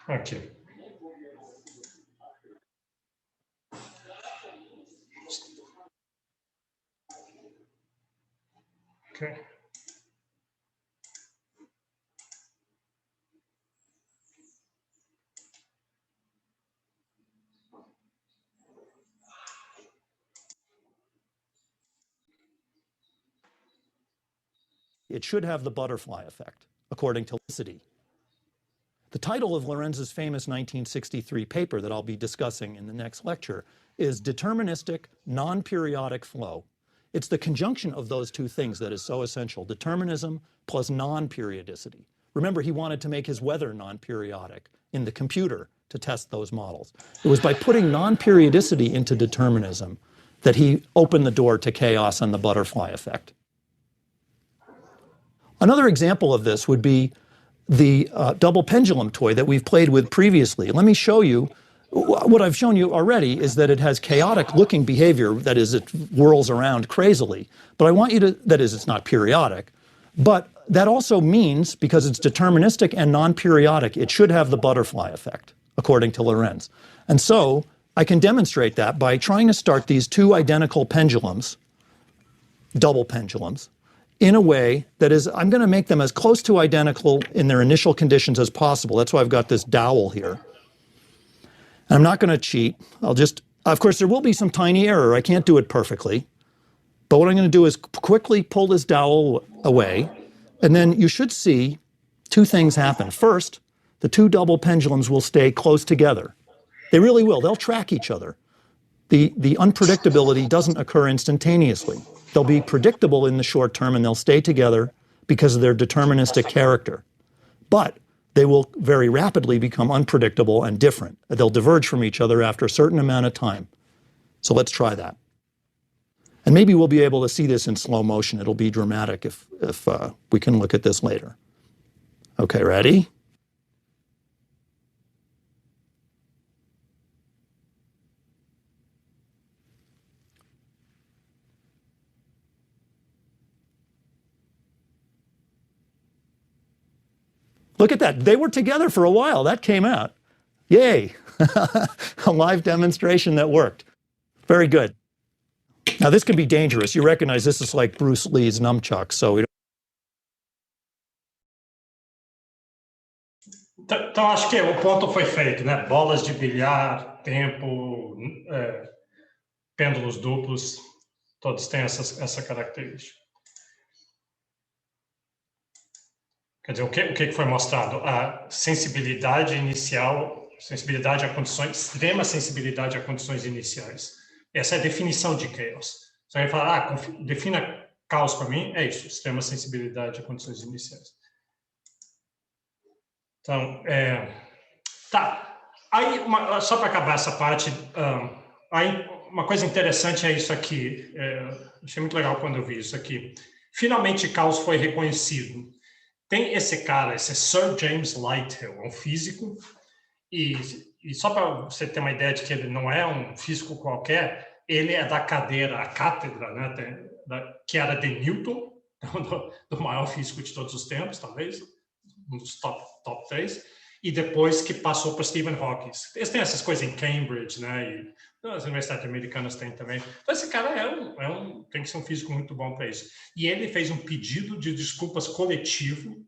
Aqui. Ok. it should have the butterfly effect, according to Felicity. The title of Lorenz's famous 1963 paper that I'll be discussing in the next lecture is Deterministic Non-Periodic Flow. It's the conjunction of those two things that is so essential, determinism plus non-periodicity. Remember, he wanted to make his weather non-periodic in the computer to test those models. It was by putting non-periodicity into determinism that he opened the door to chaos and the butterfly effect. Another example of this would be the double pendulum toy that we've played with previously. Let me show you. What I've shown you already is that it has chaotic looking behavior, that is, it whirls around crazily. But I want you to, that is, it's not periodic. But that also means, because it's deterministic and non-periodic, it should have the butterfly effect, according to Lorenz. And so I can demonstrate that by trying to start these two identical pendulums, double pendulums, in a way that is, I'm going to make them as close to identical in their initial conditions as possible. That's why I've got this dowel here. And I'm not going to cheat. I'll just, of course, there will be some tiny error. I can't do it perfectly. But what I'm going to do is quickly pull this dowel away. And then you should see two things happen. First, the two double pendulums will stay close together. They really will. They'll track each other. The unpredictability doesn't occur instantaneously. They'll be predictable in the short term and they'll stay together because of their deterministic character. But they will very rapidly become unpredictable and different. They'll diverge from each other after a certain amount of time. So let's try that. And maybe we'll be able to see this in slow motion. It'll be dramatic if we can look at this later. Okay, ready? Look at that. They were together for a while. That came out. Yay. A live demonstration that worked. Very good. Now, this can be dangerous. You recognize this is like Bruce Lee's nunchucks, so we don't... Então, acho que o ponto foi feito, né? Bolas de bilhar, tempo, pêndulos duplos, todos têm essa característica. Quer dizer, o que foi mostrado? A sensibilidade inicial, sensibilidade a condições, extrema sensibilidade a condições iniciais. Essa é a definição de chaos. Você vai falar, defina caos para mim, é isso, extrema sensibilidade a condições iniciais. Então, tá. Aí, só para acabar essa parte, aí uma coisa interessante é isso aqui. Achei muito legal quando eu vi isso aqui. Finalmente, caos foi reconhecido. Tem esse cara, esse Sir James Lighthill, um físico, e só para você ter uma ideia de que ele não é um físico qualquer, ele é da cadeira, a cátedra, né, que era de Newton, do maior físico de todos os tempos, talvez, um dos top 3, e depois que passou para Stephen Hawking. Eles têm essas coisas em Cambridge, né, e as universidades americanas têm também. Então, esse cara tem que ser um físico muito bom para isso. E ele fez um pedido de desculpas coletivo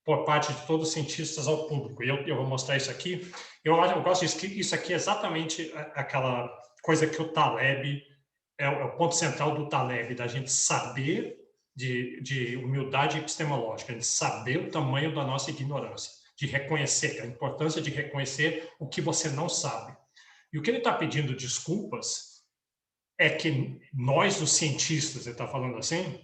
por parte de todos os cientistas ao público. E eu vou mostrar isso aqui. Eu gosto disso, que isso aqui é exatamente aquela coisa que o Taleb, é o ponto central do Taleb, da gente saber de humildade epistemológica, de saber o tamanho da nossa ignorância, de reconhecer, a importância de reconhecer o que você não sabe. E o que ele está pedindo desculpas é que nós, os cientistas, ele está falando assim,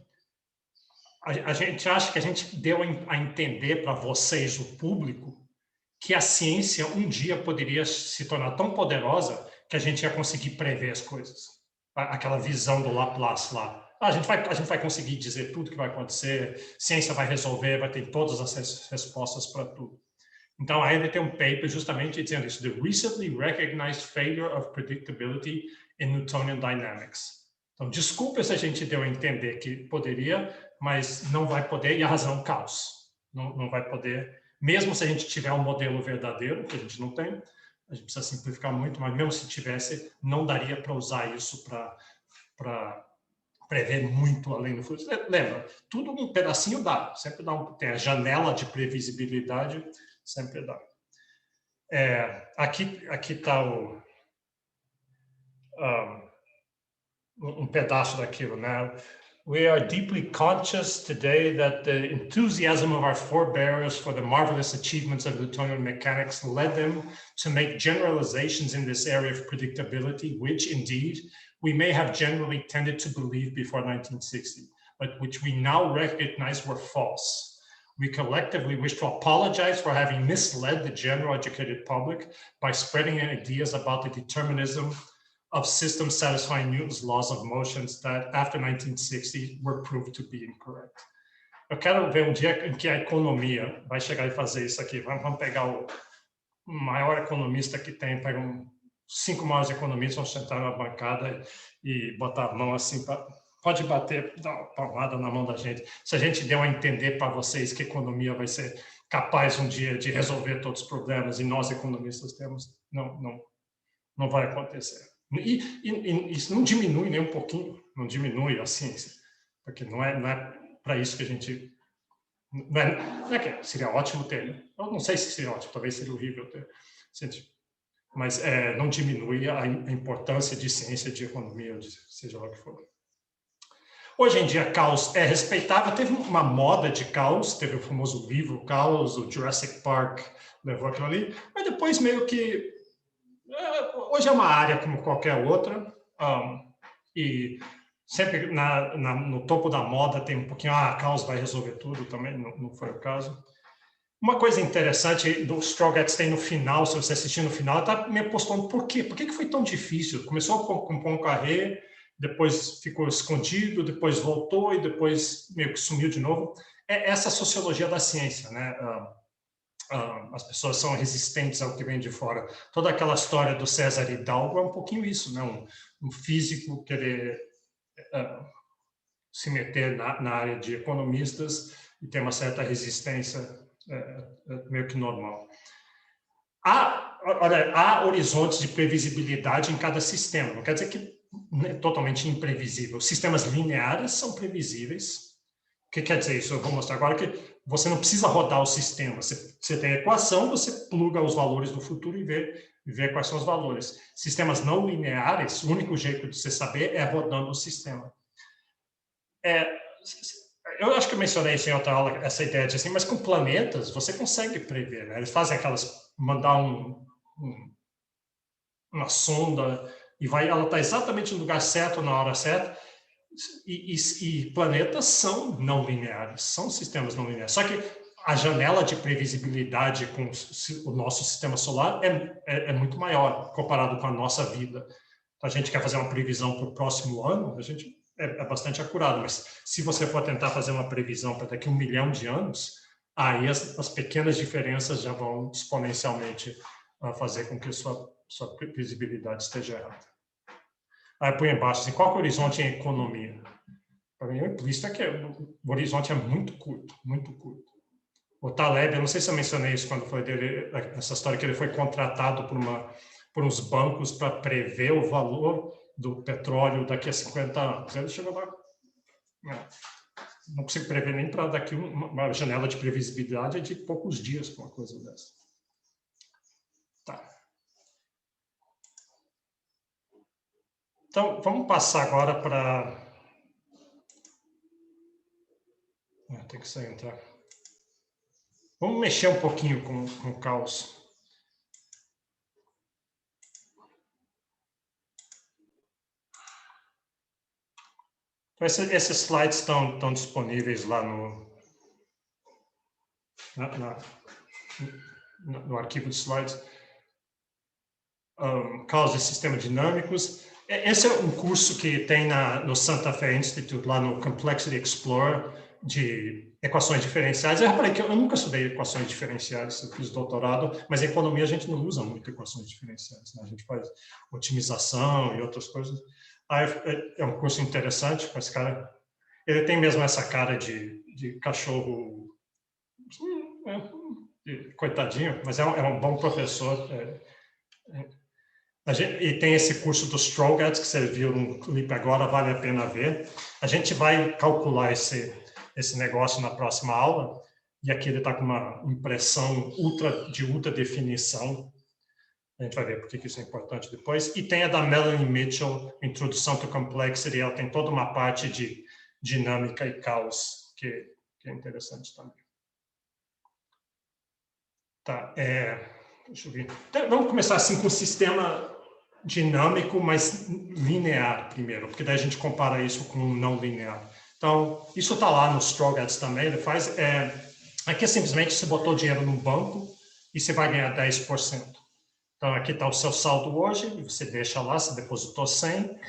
a gente acha que a gente deu a entender para vocês, o público, que a ciência um dia poderia se tornar tão poderosa que a gente ia conseguir prever as coisas. Aquela visão do Laplace lá. A gente vai conseguir dizer tudo que vai acontecer, ciência vai resolver, vai ter todas as respostas para tudo. Então, aí ele tem um paper justamente dizendo isso, The Recently Recognized Failure of Predictability in Newtonian Dynamics. Então, desculpa se a gente deu a entender que poderia, mas não vai poder, e a razão, caos. Não vai poder, mesmo se a gente tiver um modelo verdadeiro, que a gente não tem, a gente precisa simplificar muito, mas mesmo se tivesse, não daria para usar isso para prever muito além do fluxo. Lembra, tudo um pedacinho dá, sempre tem a janela de previsibilidade, sempre dá. Aqui está um pedaço daquilo, né? we are deeply conscious today that the enthusiasm of our forebears for the marvelous achievements of Newtonian mechanics led them to make generalizations in this area of predictability, which indeed we may have generally tended to believe before 1960, but which we now recognize were false. We collectively wish to apologize for having misled the general educated public by spreading ideas about the determinism of systems satisfying Newton's laws of motions that, after 1960, were proved to be incorrect. Eu quero ver dia em que a economia vai chegar e fazer isso aqui. Vamos pegar o maior economista que tem, pega 5 maiores economistas, vão sentar na bancada e botar a mão assim, pode bater, dar uma palmada na mão da gente. Se a gente deu a entender para vocês que a economia vai ser capaz um dia de resolver todos os problemas e nós economistas temos, não vai acontecer. E isso não diminui nem um pouquinho, não diminui a ciência, porque não é para isso que a gente... Não é que seria ótimo ter, eu não sei se seria ótimo, talvez seria horrível ter, mas não diminui a importância de ciência, de economia, de seja lá o que for. Hoje em dia, caos é respeitável, teve uma moda de caos, teve o famoso livro Caos, o Jurassic Park levou aquilo ali, mas depois meio que... Hoje é uma área como qualquer outra, e sempre no topo da moda tem um pouquinho, caos vai resolver tudo, também não foi o caso. Uma coisa interessante do Strogatz tem no final, se você assistir no final, está me postando por quê? Por que foi tão difícil? Começou com Poincaré, depois ficou escondido, depois voltou e depois meio que sumiu de novo. É essa sociologia da ciência, né? As pessoas são resistentes ao que vem de fora. Toda aquela história do César Hidalgo é um pouquinho isso, né? Um físico querer se meter na área de economistas e ter uma certa resistência meio que normal. Há horizontes de previsibilidade em cada sistema. Não quer dizer que é totalmente imprevisível. Sistemas lineares são previsíveis. O que quer dizer isso? Eu vou mostrar agora que você não precisa rodar o sistema. Você tem a equação, você pluga os valores do futuro e vê quais são os valores. Sistemas não lineares, o único jeito de você saber é rodando o sistema. Eu acho que eu mencionei isso em outra aula, essa ideia de assim, mas com planetas você consegue prever, né? Eles fazem mandar uma sonda e ela está exatamente no lugar certo, na hora certa. E planetas são não lineares, são sistemas não lineares. Só que a janela de previsibilidade com o nosso sistema solar é muito maior comparado com a nossa vida. A gente quer fazer uma previsão para o próximo ano, a gente é bastante acurado, mas se você for tentar fazer uma previsão para daqui a 1 milhão de anos, aí as pequenas diferenças já vão exponencialmente fazer com que a sua previsibilidade esteja errada. Aí põe embaixo assim, qual é o horizonte em economia? Para mim, o implícito é que o horizonte é muito curto, muito curto. O Taleb, eu não sei se eu mencionei isso quando foi dele, essa história que ele foi contratado por uns bancos para prever o valor do petróleo daqui a 50 anos. Ele chegou lá, não consigo prever nem para daqui uma janela de previsibilidade de poucos dias para uma coisa dessa. Tá. Então, vamos passar agora para... Tem que sair, entrar. Vamos mexer um pouquinho com o caos. Então, esses slides estão disponíveis lá no arquivo de slides. Caos e sistemas dinâmicos. Esse é um curso que tem no Santa Fe Institute, lá no Complexity Explorer, de equações diferenciais. Eu reparei que eu nunca estudei equações diferenciais, eu fiz doutorado, mas em economia a gente não usa muito equações diferenciais, né? A gente faz otimização e outras coisas. É um curso interessante com esse cara. Ele tem mesmo essa cara de cachorro, coitadinho, mas é um bom professor. E tem esse curso do Strogatz, que você viu no clipe agora, vale a pena ver. A gente vai calcular esse negócio na próxima aula, e aqui ele está com uma impressão de ultra definição. A gente vai ver por que isso é importante depois. E tem a da Melanie Mitchell, Introdução to Complexity, ela tem toda uma parte de dinâmica e caos, que é interessante também. Tá, deixa eu ver. Então, vamos começar assim com o sistema dinâmico, mas linear primeiro, porque daí a gente compara isso com o não linear. Então, isso está lá no Strogatz também, ele faz... aqui simplesmente você botou dinheiro no banco e você vai ganhar 10%. Então, aqui está o seu saldo hoje, e você deixa lá, você depositou 100,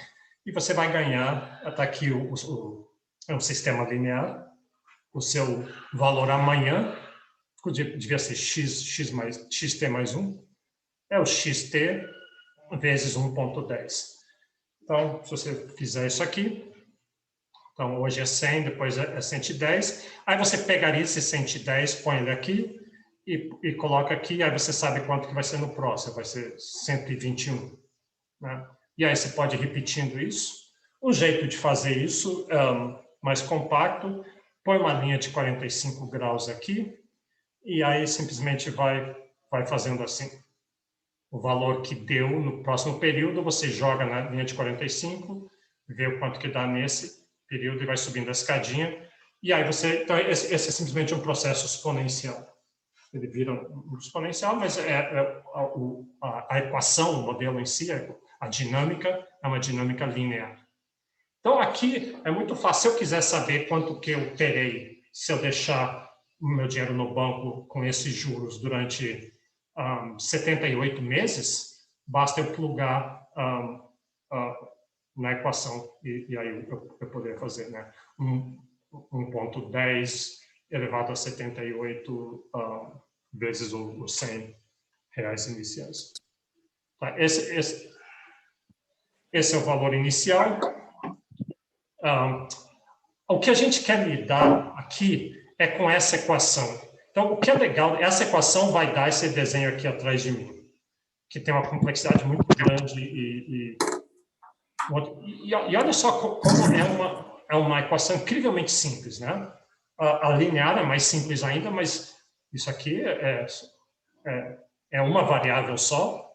e você vai ganhar, está aqui é um sistema linear, o seu valor amanhã, devia ser xt mais 1, é o xt vezes 1,10. Então, se você fizer isso aqui, então hoje é 100, depois é 110, aí você pegaria esse 110, põe ele aqui e coloca aqui, aí você sabe quanto que vai ser no próximo, vai ser 121. Né? E aí você pode ir repetindo isso. Um jeito de fazer isso mais compacto, põe uma linha de 45 graus aqui, e aí simplesmente vai fazendo assim. O valor que deu no próximo período, você joga na linha de 45, vê o quanto que dá nesse período e vai subindo a escadinha. E aí você... Então, esse é simplesmente um processo exponencial. Ele vira um exponencial, mas a equação, o modelo em si, a dinâmica, é uma dinâmica linear. Então, aqui é muito fácil. Se eu quiser saber quanto que eu terei se eu deixar o meu dinheiro no banco com esses juros durante 78 meses, basta eu plugar na equação e aí eu poder fazer, né? 1,10 elevado a 78 vezes os 100 reais iniciais. Tá, esse é o valor inicial. O que a gente quer lidar aqui é com essa equação. Então, o que é legal, essa equação vai dar esse desenho aqui atrás de mim, que tem uma complexidade muito grande e olha só como é uma equação incrivelmente simples, né? A linear é mais simples ainda, mas isso aqui é uma variável só,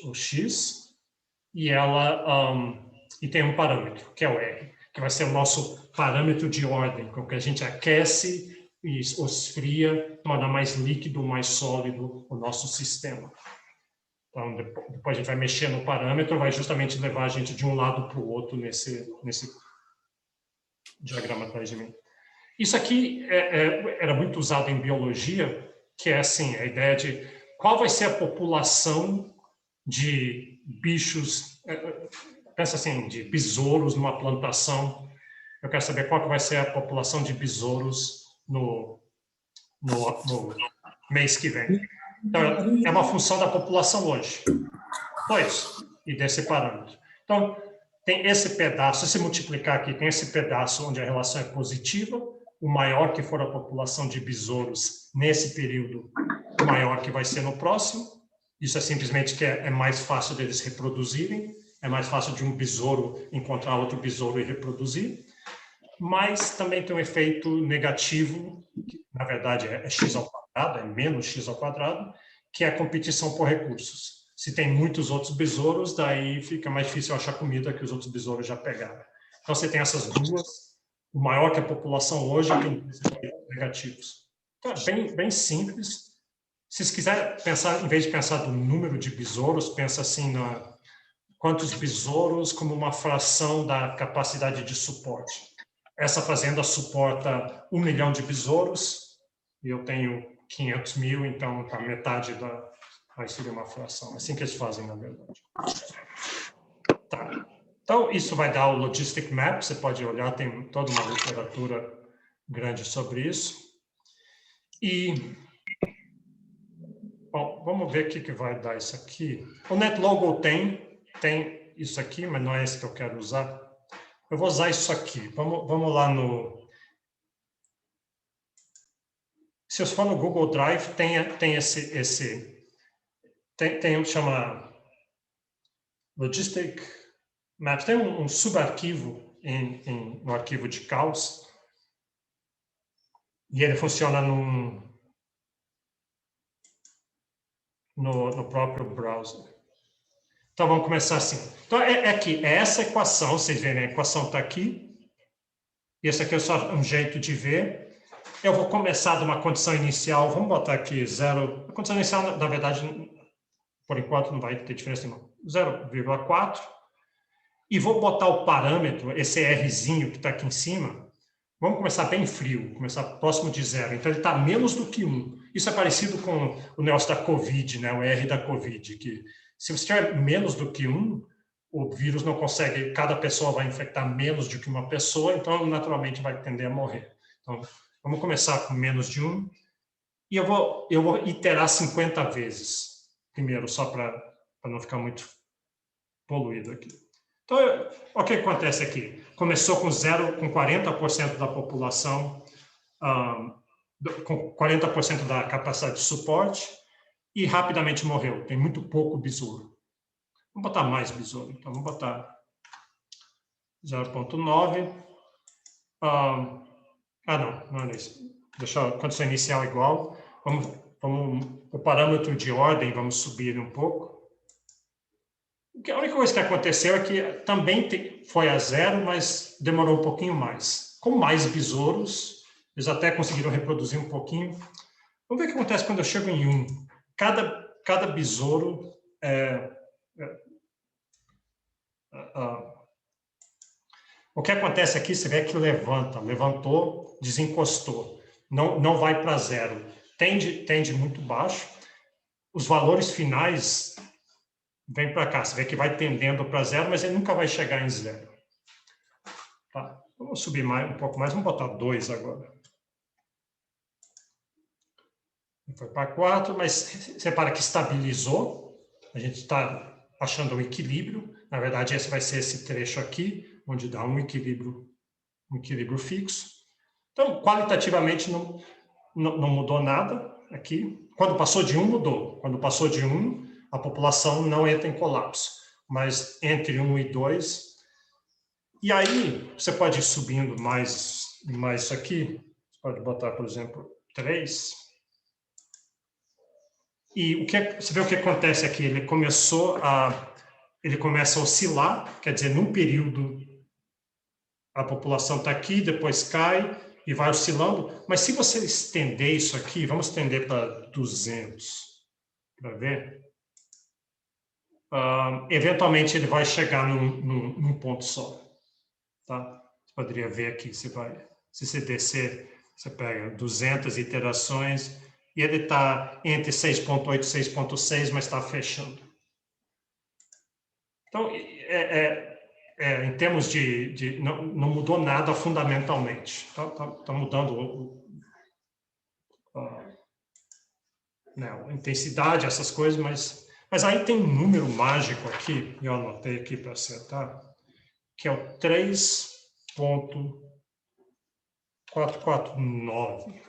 o x, e e tem um parâmetro, que é o r, que vai ser o nosso parâmetro de ordem, com que a gente aquece e esfria, torna mais líquido, mais sólido o nosso sistema. Então, depois a gente vai mexer no parâmetro, vai justamente levar a gente de um lado para o outro nesse diagrama atrás de mim. Isso aqui era muito usado em biologia, que é assim, a ideia de qual vai ser a população de bichos, pensa assim, de besouros numa plantação. Eu quero saber qual que vai ser a população de besouros no mês que vem. Então, é uma função da população hoje. Só isso. E desse parâmetro. Então, tem esse pedaço, se multiplicar aqui, tem esse pedaço onde a relação é positiva, o maior que for a população de besouros nesse período, o maior que vai ser no próximo. Isso é simplesmente que é mais fácil deles reproduzirem, é mais fácil de um besouro encontrar outro besouro e reproduzir. Mas também tem um efeito negativo, que na verdade é x ao quadrado, é menos x ao quadrado, que é a competição por recursos. Se tem muitos outros besouros, daí fica mais difícil achar comida que os outros besouros já pegaram. Então você tem essas duas, o maior que a população hoje tem efeitos negativos. Então é bem simples. Se vocês quiserem pensar, em vez de pensar no número de besouros, pensa assim quantos besouros como uma fração da capacidade de suporte. Essa fazenda suporta 1 milhão de besouros e eu tenho 500 mil, então tá metade aí seria uma fração. É assim que eles fazem, na verdade. Tá. Então, isso vai dar o Logistic Map, você pode olhar, tem toda uma literatura grande sobre isso. E, bom, vamos ver o que vai dar isso aqui. O NetLogo tem isso aqui, mas não é esse que eu quero usar. Eu vou usar isso aqui. Vamos lá no... Se eu for no Google Drive, tem esse tem um que chama Logistic Maps. Tem um subarquivo no arquivo de caos. E ele funciona no próprio browser. Então, vamos começar assim. Então, aqui, é essa equação, vocês verem, a equação está aqui. esse aqui é só um jeito de ver. Eu vou começar de uma condição inicial, vamos botar aqui 0. A condição inicial, na verdade, por enquanto não vai ter diferença nenhuma. 0,4. E vou botar o parâmetro, esse Rzinho que está aqui em cima. Vamos começar bem frio, começar próximo de 0. Então, ele está menos do que 1. Isso é parecido com o negócio da Covid, né? O R da Covid, que se você tiver menos do que 1, o vírus não consegue, cada pessoa vai infectar menos do que uma pessoa, então, naturalmente, vai tender a morrer. Então, vamos começar com menos de 1. E eu vou iterar 50 vezes, primeiro, só para não ficar muito poluído aqui. Então, o que acontece aqui? Começou com 40% da população, com 40% da capacidade de suporte, e rapidamente morreu. Tem muito pouco besouro. Vamos botar mais besouro. Então, vamos botar 0,9. Não é isso. Deixar a condição inicial igual. O parâmetro de ordem, vamos subir um pouco. A única coisa que aconteceu é que também foi a 0, mas demorou um pouquinho mais. Com mais besouros, eles até conseguiram reproduzir um pouquinho. Vamos ver o que acontece quando eu chego em 1. Cada besouro o que acontece aqui, você vê que levantou, desencostou. Não vai para 0. Tende muito baixo. Os valores finais vem para cá, você vê que vai tendendo para 0, mas ele nunca vai chegar em 0. Tá? Vamos subir um pouco mais, vamos botar 2 agora. Foi para 4, mas repara que estabilizou. A gente está achando um equilíbrio. Na verdade, esse vai ser esse trecho aqui, onde dá um equilíbrio fixo. Então, qualitativamente, não mudou nada aqui. Quando passou de 1, mudou. Quando passou de 1, a população não entra em colapso, mas entre 1 e 2. E aí, você pode ir subindo mais isso aqui. Você pode botar, por exemplo, 3. E você vê o que acontece aqui? Ele começa a oscilar, quer dizer, num período a população está aqui, depois cai e vai oscilando. Mas se você estender isso aqui, vamos estender para 200, para ver. Eventualmente ele vai chegar num ponto só, tá? Você poderia ver aqui, se você descer, você pega 200 iterações e ele está entre 6.8 e 6.6, mas está fechando. Então, em termos não mudou nada fundamentalmente. Está mudando a intensidade, essas coisas, mas aí tem um número mágico aqui, eu anotei aqui para acertar, que é o 3.449.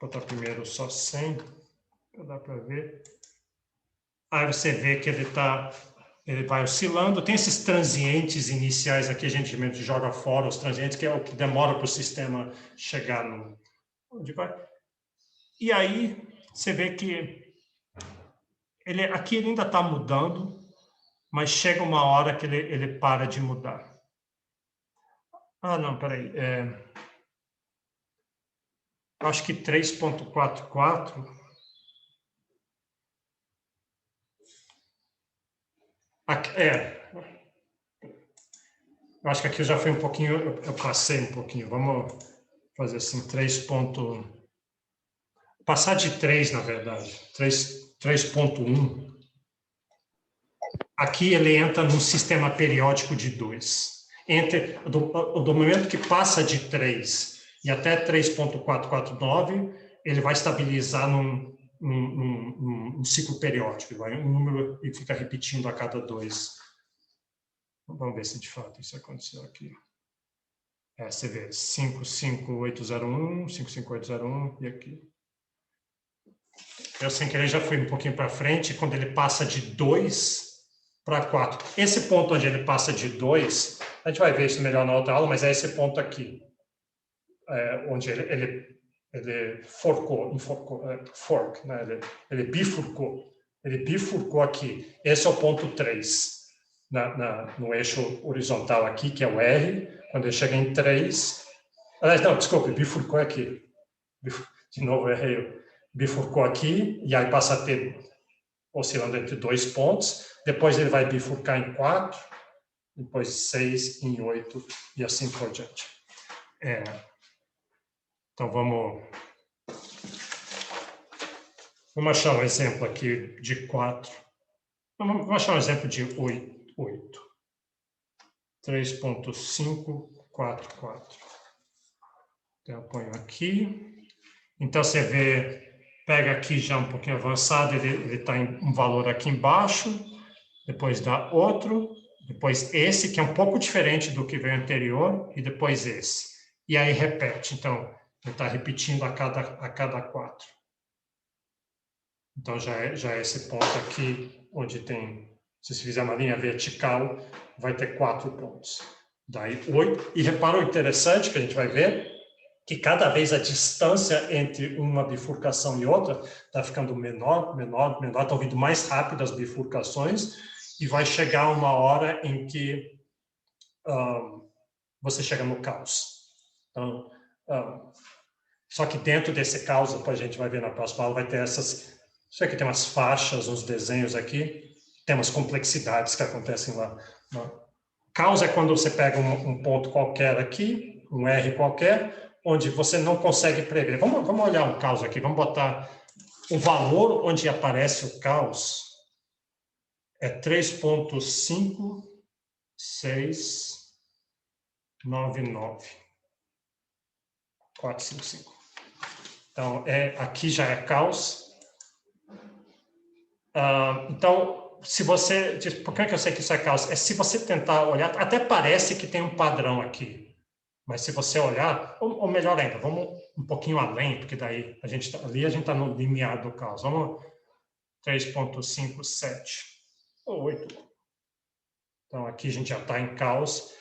Vou botar primeiro só 100, para dar para ver. Aí você vê que ele vai oscilando. Tem esses transientes iniciais aqui, a gente joga fora os transientes, que é o que demora para o sistema chegar onde vai. E aí você vê que aqui ele ainda está mudando, mas chega uma hora que ele para de mudar. Não, peraí. Acho que 3.44... Eu acho que aqui já foi um pouquinho, eu passei um pouquinho. Vamos fazer assim, passar de 3, na verdade. 3.1. Aqui ele entra num sistema periódico de 2. Do momento que passa de 3 e até 3.449, ele vai estabilizar num ciclo periódico, um número e fica repetindo a cada 2. Vamos ver se de fato isso aconteceu aqui. Você vê 55801, 55801 e aqui. Eu sem querer já fui um pouquinho para frente, quando ele passa de 2 para 4. Esse ponto onde ele passa de 2, a gente vai ver isso melhor na outra aula, mas é esse ponto aqui, onde ele fork, né? Ele bifurcou aqui. Esse é o ponto 3. no eixo horizontal aqui, que é o R. Quando ele chega em 3... Não, desculpe, bifurcou aqui. De novo, errei. Bifurcou aqui, e aí passa a ter oscilando entre 2 pontos. Depois ele vai bifurcar em 4, depois 6, em 8, e assim por diante. Então, vamos achar um exemplo aqui de 4. Vamos achar um exemplo de 8. 3.544. Então, eu ponho aqui. Então, você vê, pega aqui já um pouquinho avançado, ele está em um valor aqui embaixo, depois dá outro, depois esse, que é um pouco diferente do que veio anterior, e depois esse. E aí repete. Então, ele está repetindo a cada 4. Então, já é esse ponto aqui, onde tem, se você fizer uma linha vertical, vai ter 4 pontos. Daí 8. E repara o interessante que a gente vai ver, que cada vez a distância entre uma bifurcação e outra está ficando menor, está vindo mais rápido as bifurcações, e vai chegar uma hora em que você chega no caos. Então, só que dentro desse caos, depois a gente vai ver na próxima aula, vai ter essas... Isso aqui tem umas faixas, uns desenhos aqui, tem umas complexidades que acontecem lá. Caos é quando você pega um ponto qualquer aqui, um R qualquer, onde você não consegue prever. Vamos olhar um caos aqui, vamos botar o valor onde aparece o caos é 3.5699. 455. Então, aqui já é caos. Então, se você... Por que eu sei que isso é caos? Se você tentar olhar, até parece que tem um padrão aqui. Mas se você olhar, ou melhor ainda, vamos um pouquinho além, porque daí a gente está no limiar do caos. Vamos 3.57 ou 8. Então, aqui a gente já está em caos.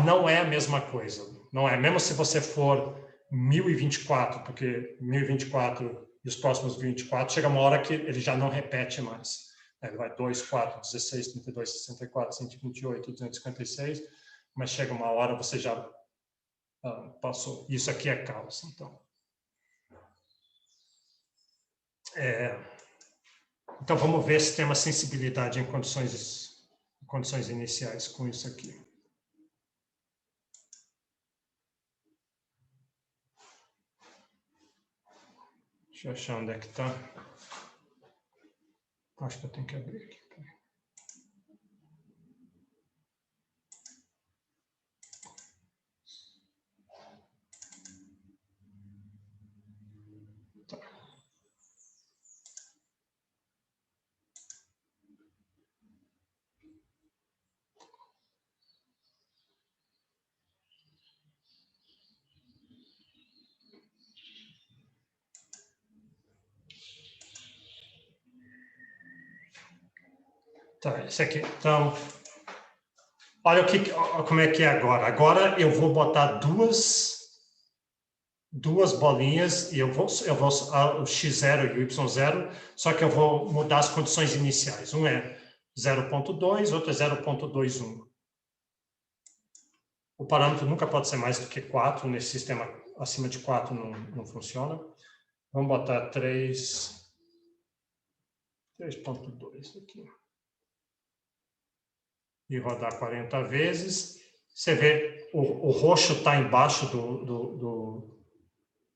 Não é a mesma coisa. Não é. Mesmo se você for 1024, porque 1024 e os próximos 24, chega uma hora que ele já não repete mais. Ele vai 2, 4, 16, 32, 64, 128, 256, mas chega uma hora você já passou. Isso aqui é caos, então. Então, vamos ver se tem uma sensibilidade em condições iniciais com isso aqui. Deixa eu achar onde é que está. Acho que eu tenho que abrir aqui. Tá, esse aqui. Então, olha como é que é agora. Agora eu vou botar duas bolinhas e eu vou o x0 e o y0, só que eu vou mudar as condições iniciais. Um é 0.2, outro é 0.21. O parâmetro nunca pode ser mais do que 4, nesse sistema acima de 4 não funciona. Vamos botar 3.2 aqui. E rodar 40 vezes. Você vê, o roxo está embaixo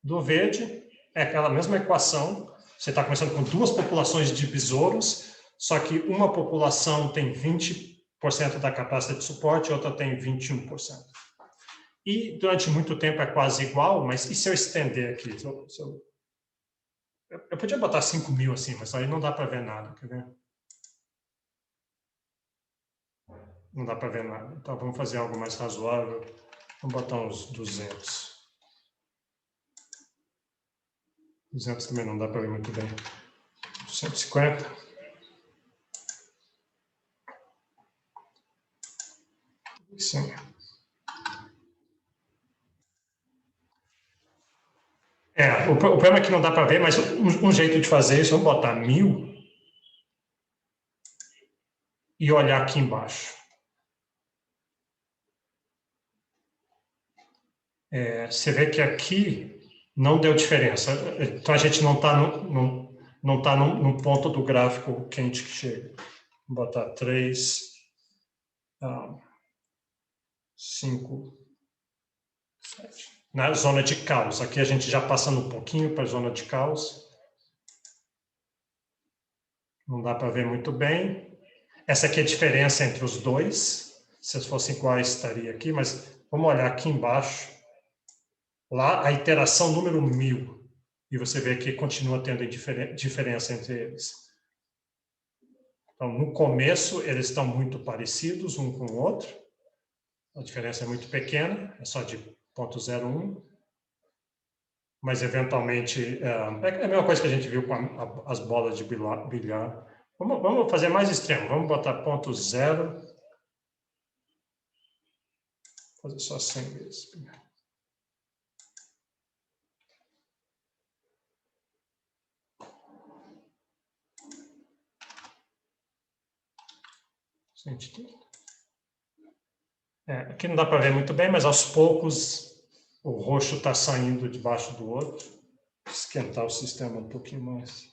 do verde. É aquela mesma equação. Você está começando com 2 populações de besouros, só que uma população tem 20% da capacidade de suporte, a outra tem 21%. E durante muito tempo é quase igual, mas e se eu estender aqui? Eu podia botar 5.000 assim, mas aí não dá para ver nada, quer ver? Não dá para ver nada. Então, vamos fazer algo mais razoável. Vamos botar uns 200. 200 também não dá para ver muito bem. 150. Sim. O problema é que não dá para ver, mas um jeito de fazer isso, vamos botar 1000. e olhar aqui embaixo. Você vê que aqui não deu diferença. Então, a gente não está num ponto do gráfico quente que chega. Vou botar 3, 5, 7. Na zona de caos. Aqui a gente já passando um pouquinho para a zona de caos. Não dá para ver muito bem. Essa aqui é a diferença entre os dois. Se eles fossem iguais, estaria aqui. Mas vamos olhar aqui embaixo. Lá, a iteração número 1000. E você vê que continua tendo diferença entre eles. Então, no começo, eles estão muito parecidos um com o outro. A diferença é muito pequena, é só de 0,01. Mas, eventualmente, é a mesma coisa que a gente viu com as bolas de bilhar. Vamos fazer mais extremo. Vamos botar 0,0. Fazer só 100 vezes. Aqui não dá para ver muito bem, mas aos poucos o roxo está saindo debaixo do outro. Esquentar o sistema um pouquinho mais.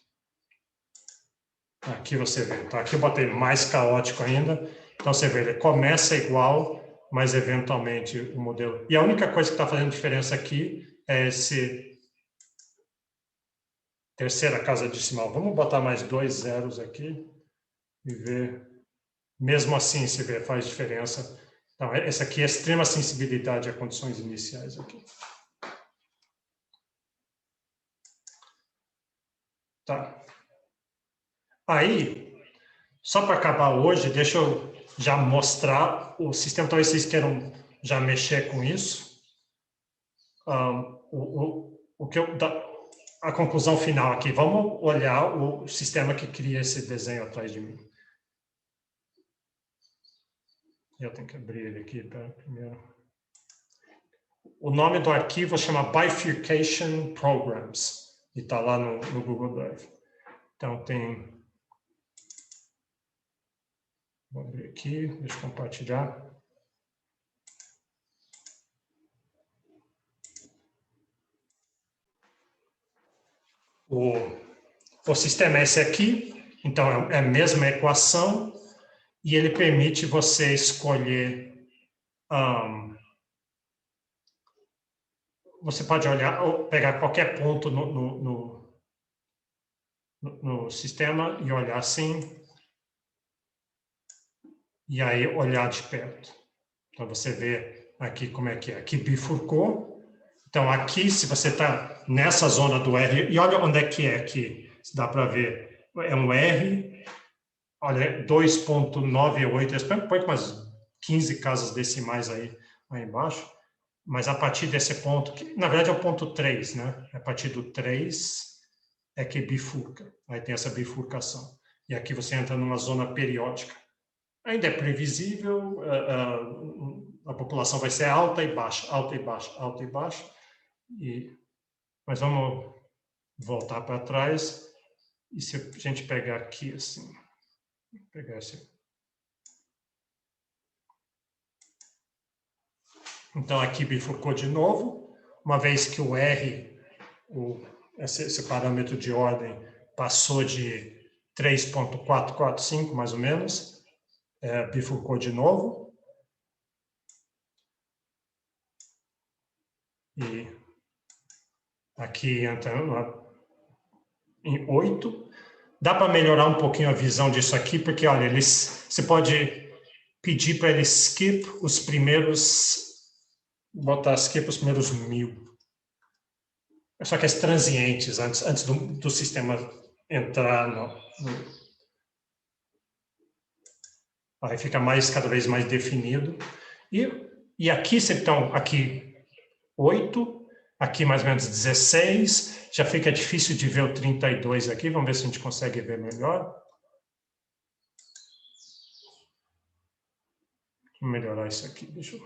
Aqui você vê. Então, aqui eu botei mais caótico ainda. Então, você vê, ele começa igual, mas eventualmente o modelo... E a única coisa que está fazendo diferença aqui é esse terceira casa decimal. Vamos botar mais 2 zeros aqui e ver... Mesmo assim, se vê, faz diferença. Então, essa aqui é extrema sensibilidade a condições iniciais aqui. Tá. Aí, só para acabar hoje, deixa eu já mostrar o sistema. Talvez vocês queiram já mexer com isso. A conclusão final aqui. Vamos olhar o sistema que cria esse desenho atrás de mim. Eu tenho que abrir ele aqui primeiro. O nome do arquivo chama Bifurcation Programs. E está lá no Google Drive. Então, tem... Vou abrir aqui, deixa eu compartilhar. O sistema é esse aqui. Então, é a mesma equação. E ele permite você escolher... você pode olhar ou pegar qualquer ponto no sistema e olhar assim. E aí olhar de perto. Então, você vê aqui como é que é. Aqui bifurcou. Então, aqui, se você está nessa zona do R... E olha onde é que é aqui. Se dá para ver. É um R... Olha, 2,98, põe umas 15 casas decimais aí embaixo, mas a partir desse ponto, que na verdade é o ponto 3, né? A partir do 3 é que bifurca, aí tem essa bifurcação. E aqui você entra numa zona periódica. Ainda é previsível, a população vai ser alta e baixa, alta e baixa, alta e baixa. Mas vamos voltar para trás, e se a gente pegar aqui assim... Vou pegar esse. Então, aqui bifurcou de novo, uma vez que o R, esse parâmetro de ordem, passou de 3,445, mais ou menos, bifurcou de novo. E aqui entra em 8. Dá para melhorar um pouquinho a visão disso aqui, porque, olha, você pode pedir para ele skip os primeiros, botar skip os primeiros 1000. Só que as transientes, antes do sistema entrar aí fica cada vez mais definido. E aqui, então, aqui 8, aqui mais ou menos 16, já fica difícil de ver o 32 aqui, vamos ver se a gente consegue ver melhor. Vou melhorar isso aqui, deixa eu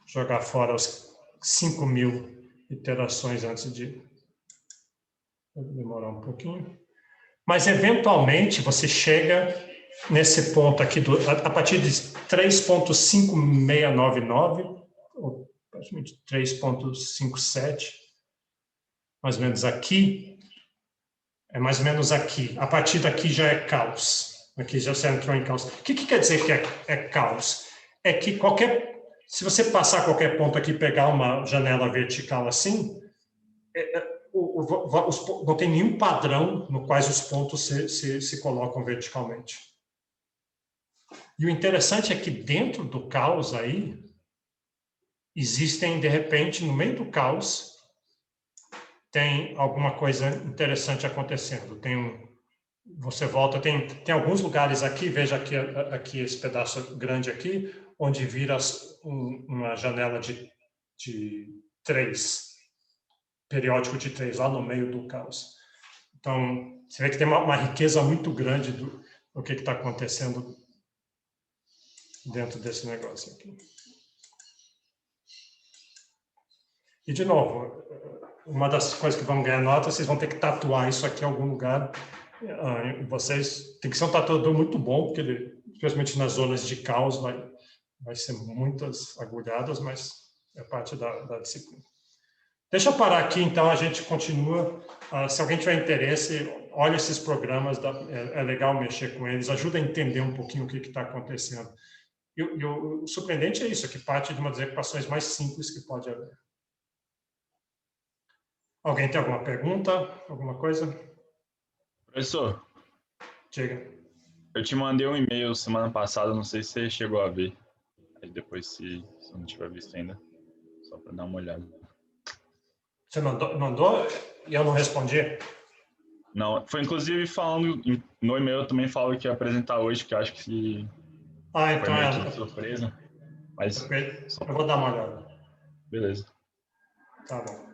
jogar fora os 5.000 iterações antes de demorar um pouquinho. Mas, eventualmente, você chega nesse ponto aqui, a partir de 3.5699, ou praticamente 3.57, mais ou menos aqui, é mais ou menos aqui. A partir daqui já é caos. Aqui já você entrou em caos. O que quer dizer que é caos? É que se você passar qualquer ponto aqui e pegar uma janela vertical assim, não tem nenhum padrão no quais os pontos se colocam verticalmente. E o interessante é que dentro do caos aí, existem, de repente, no meio do caos, tem alguma coisa interessante acontecendo. Você volta, tem alguns lugares aqui, veja aqui esse pedaço grande aqui, onde vira uma janela de 3, periódico de 3, lá no meio do caos. Então, você vê que tem uma riqueza muito grande do que está acontecendo dentro desse negócio aqui. E, de novo, uma das coisas que vão ganhar nota, vocês vão ter que tatuar isso aqui em algum lugar. Vocês tem que ser um tatuador muito bom, porque ele, especialmente nas zonas de caos, vai ser muitas agulhadas, mas é parte da disciplina. Deixa eu parar aqui, então, a gente continua. Se alguém tiver interesse, olha esses programas, é legal mexer com eles, ajuda a entender um pouquinho o que está acontecendo. E o surpreendente é isso, que parte de uma das equações mais simples que pode haver. Alguém tem alguma pergunta? Alguma coisa? Professor, Diga. eu te mandei um e-mail semana passada, não sei se você chegou a ver. Aí depois, se eu não tiver visto ainda, só para dar uma olhada. Você mandou e eu não respondi? Não, foi inclusive falando, no e-mail eu também falo que ia apresentar hoje, que eu acho que Então foi meio que de surpresa. Mas eu vou dar uma olhada. beleza. Tá bom.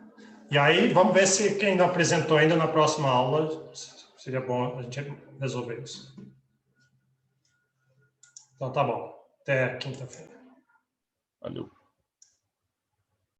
E aí, vamos ver se quem não apresentou ainda na próxima aula, seria bom a gente resolver isso. Então, tá bom. Até quinta-feira. Valeu.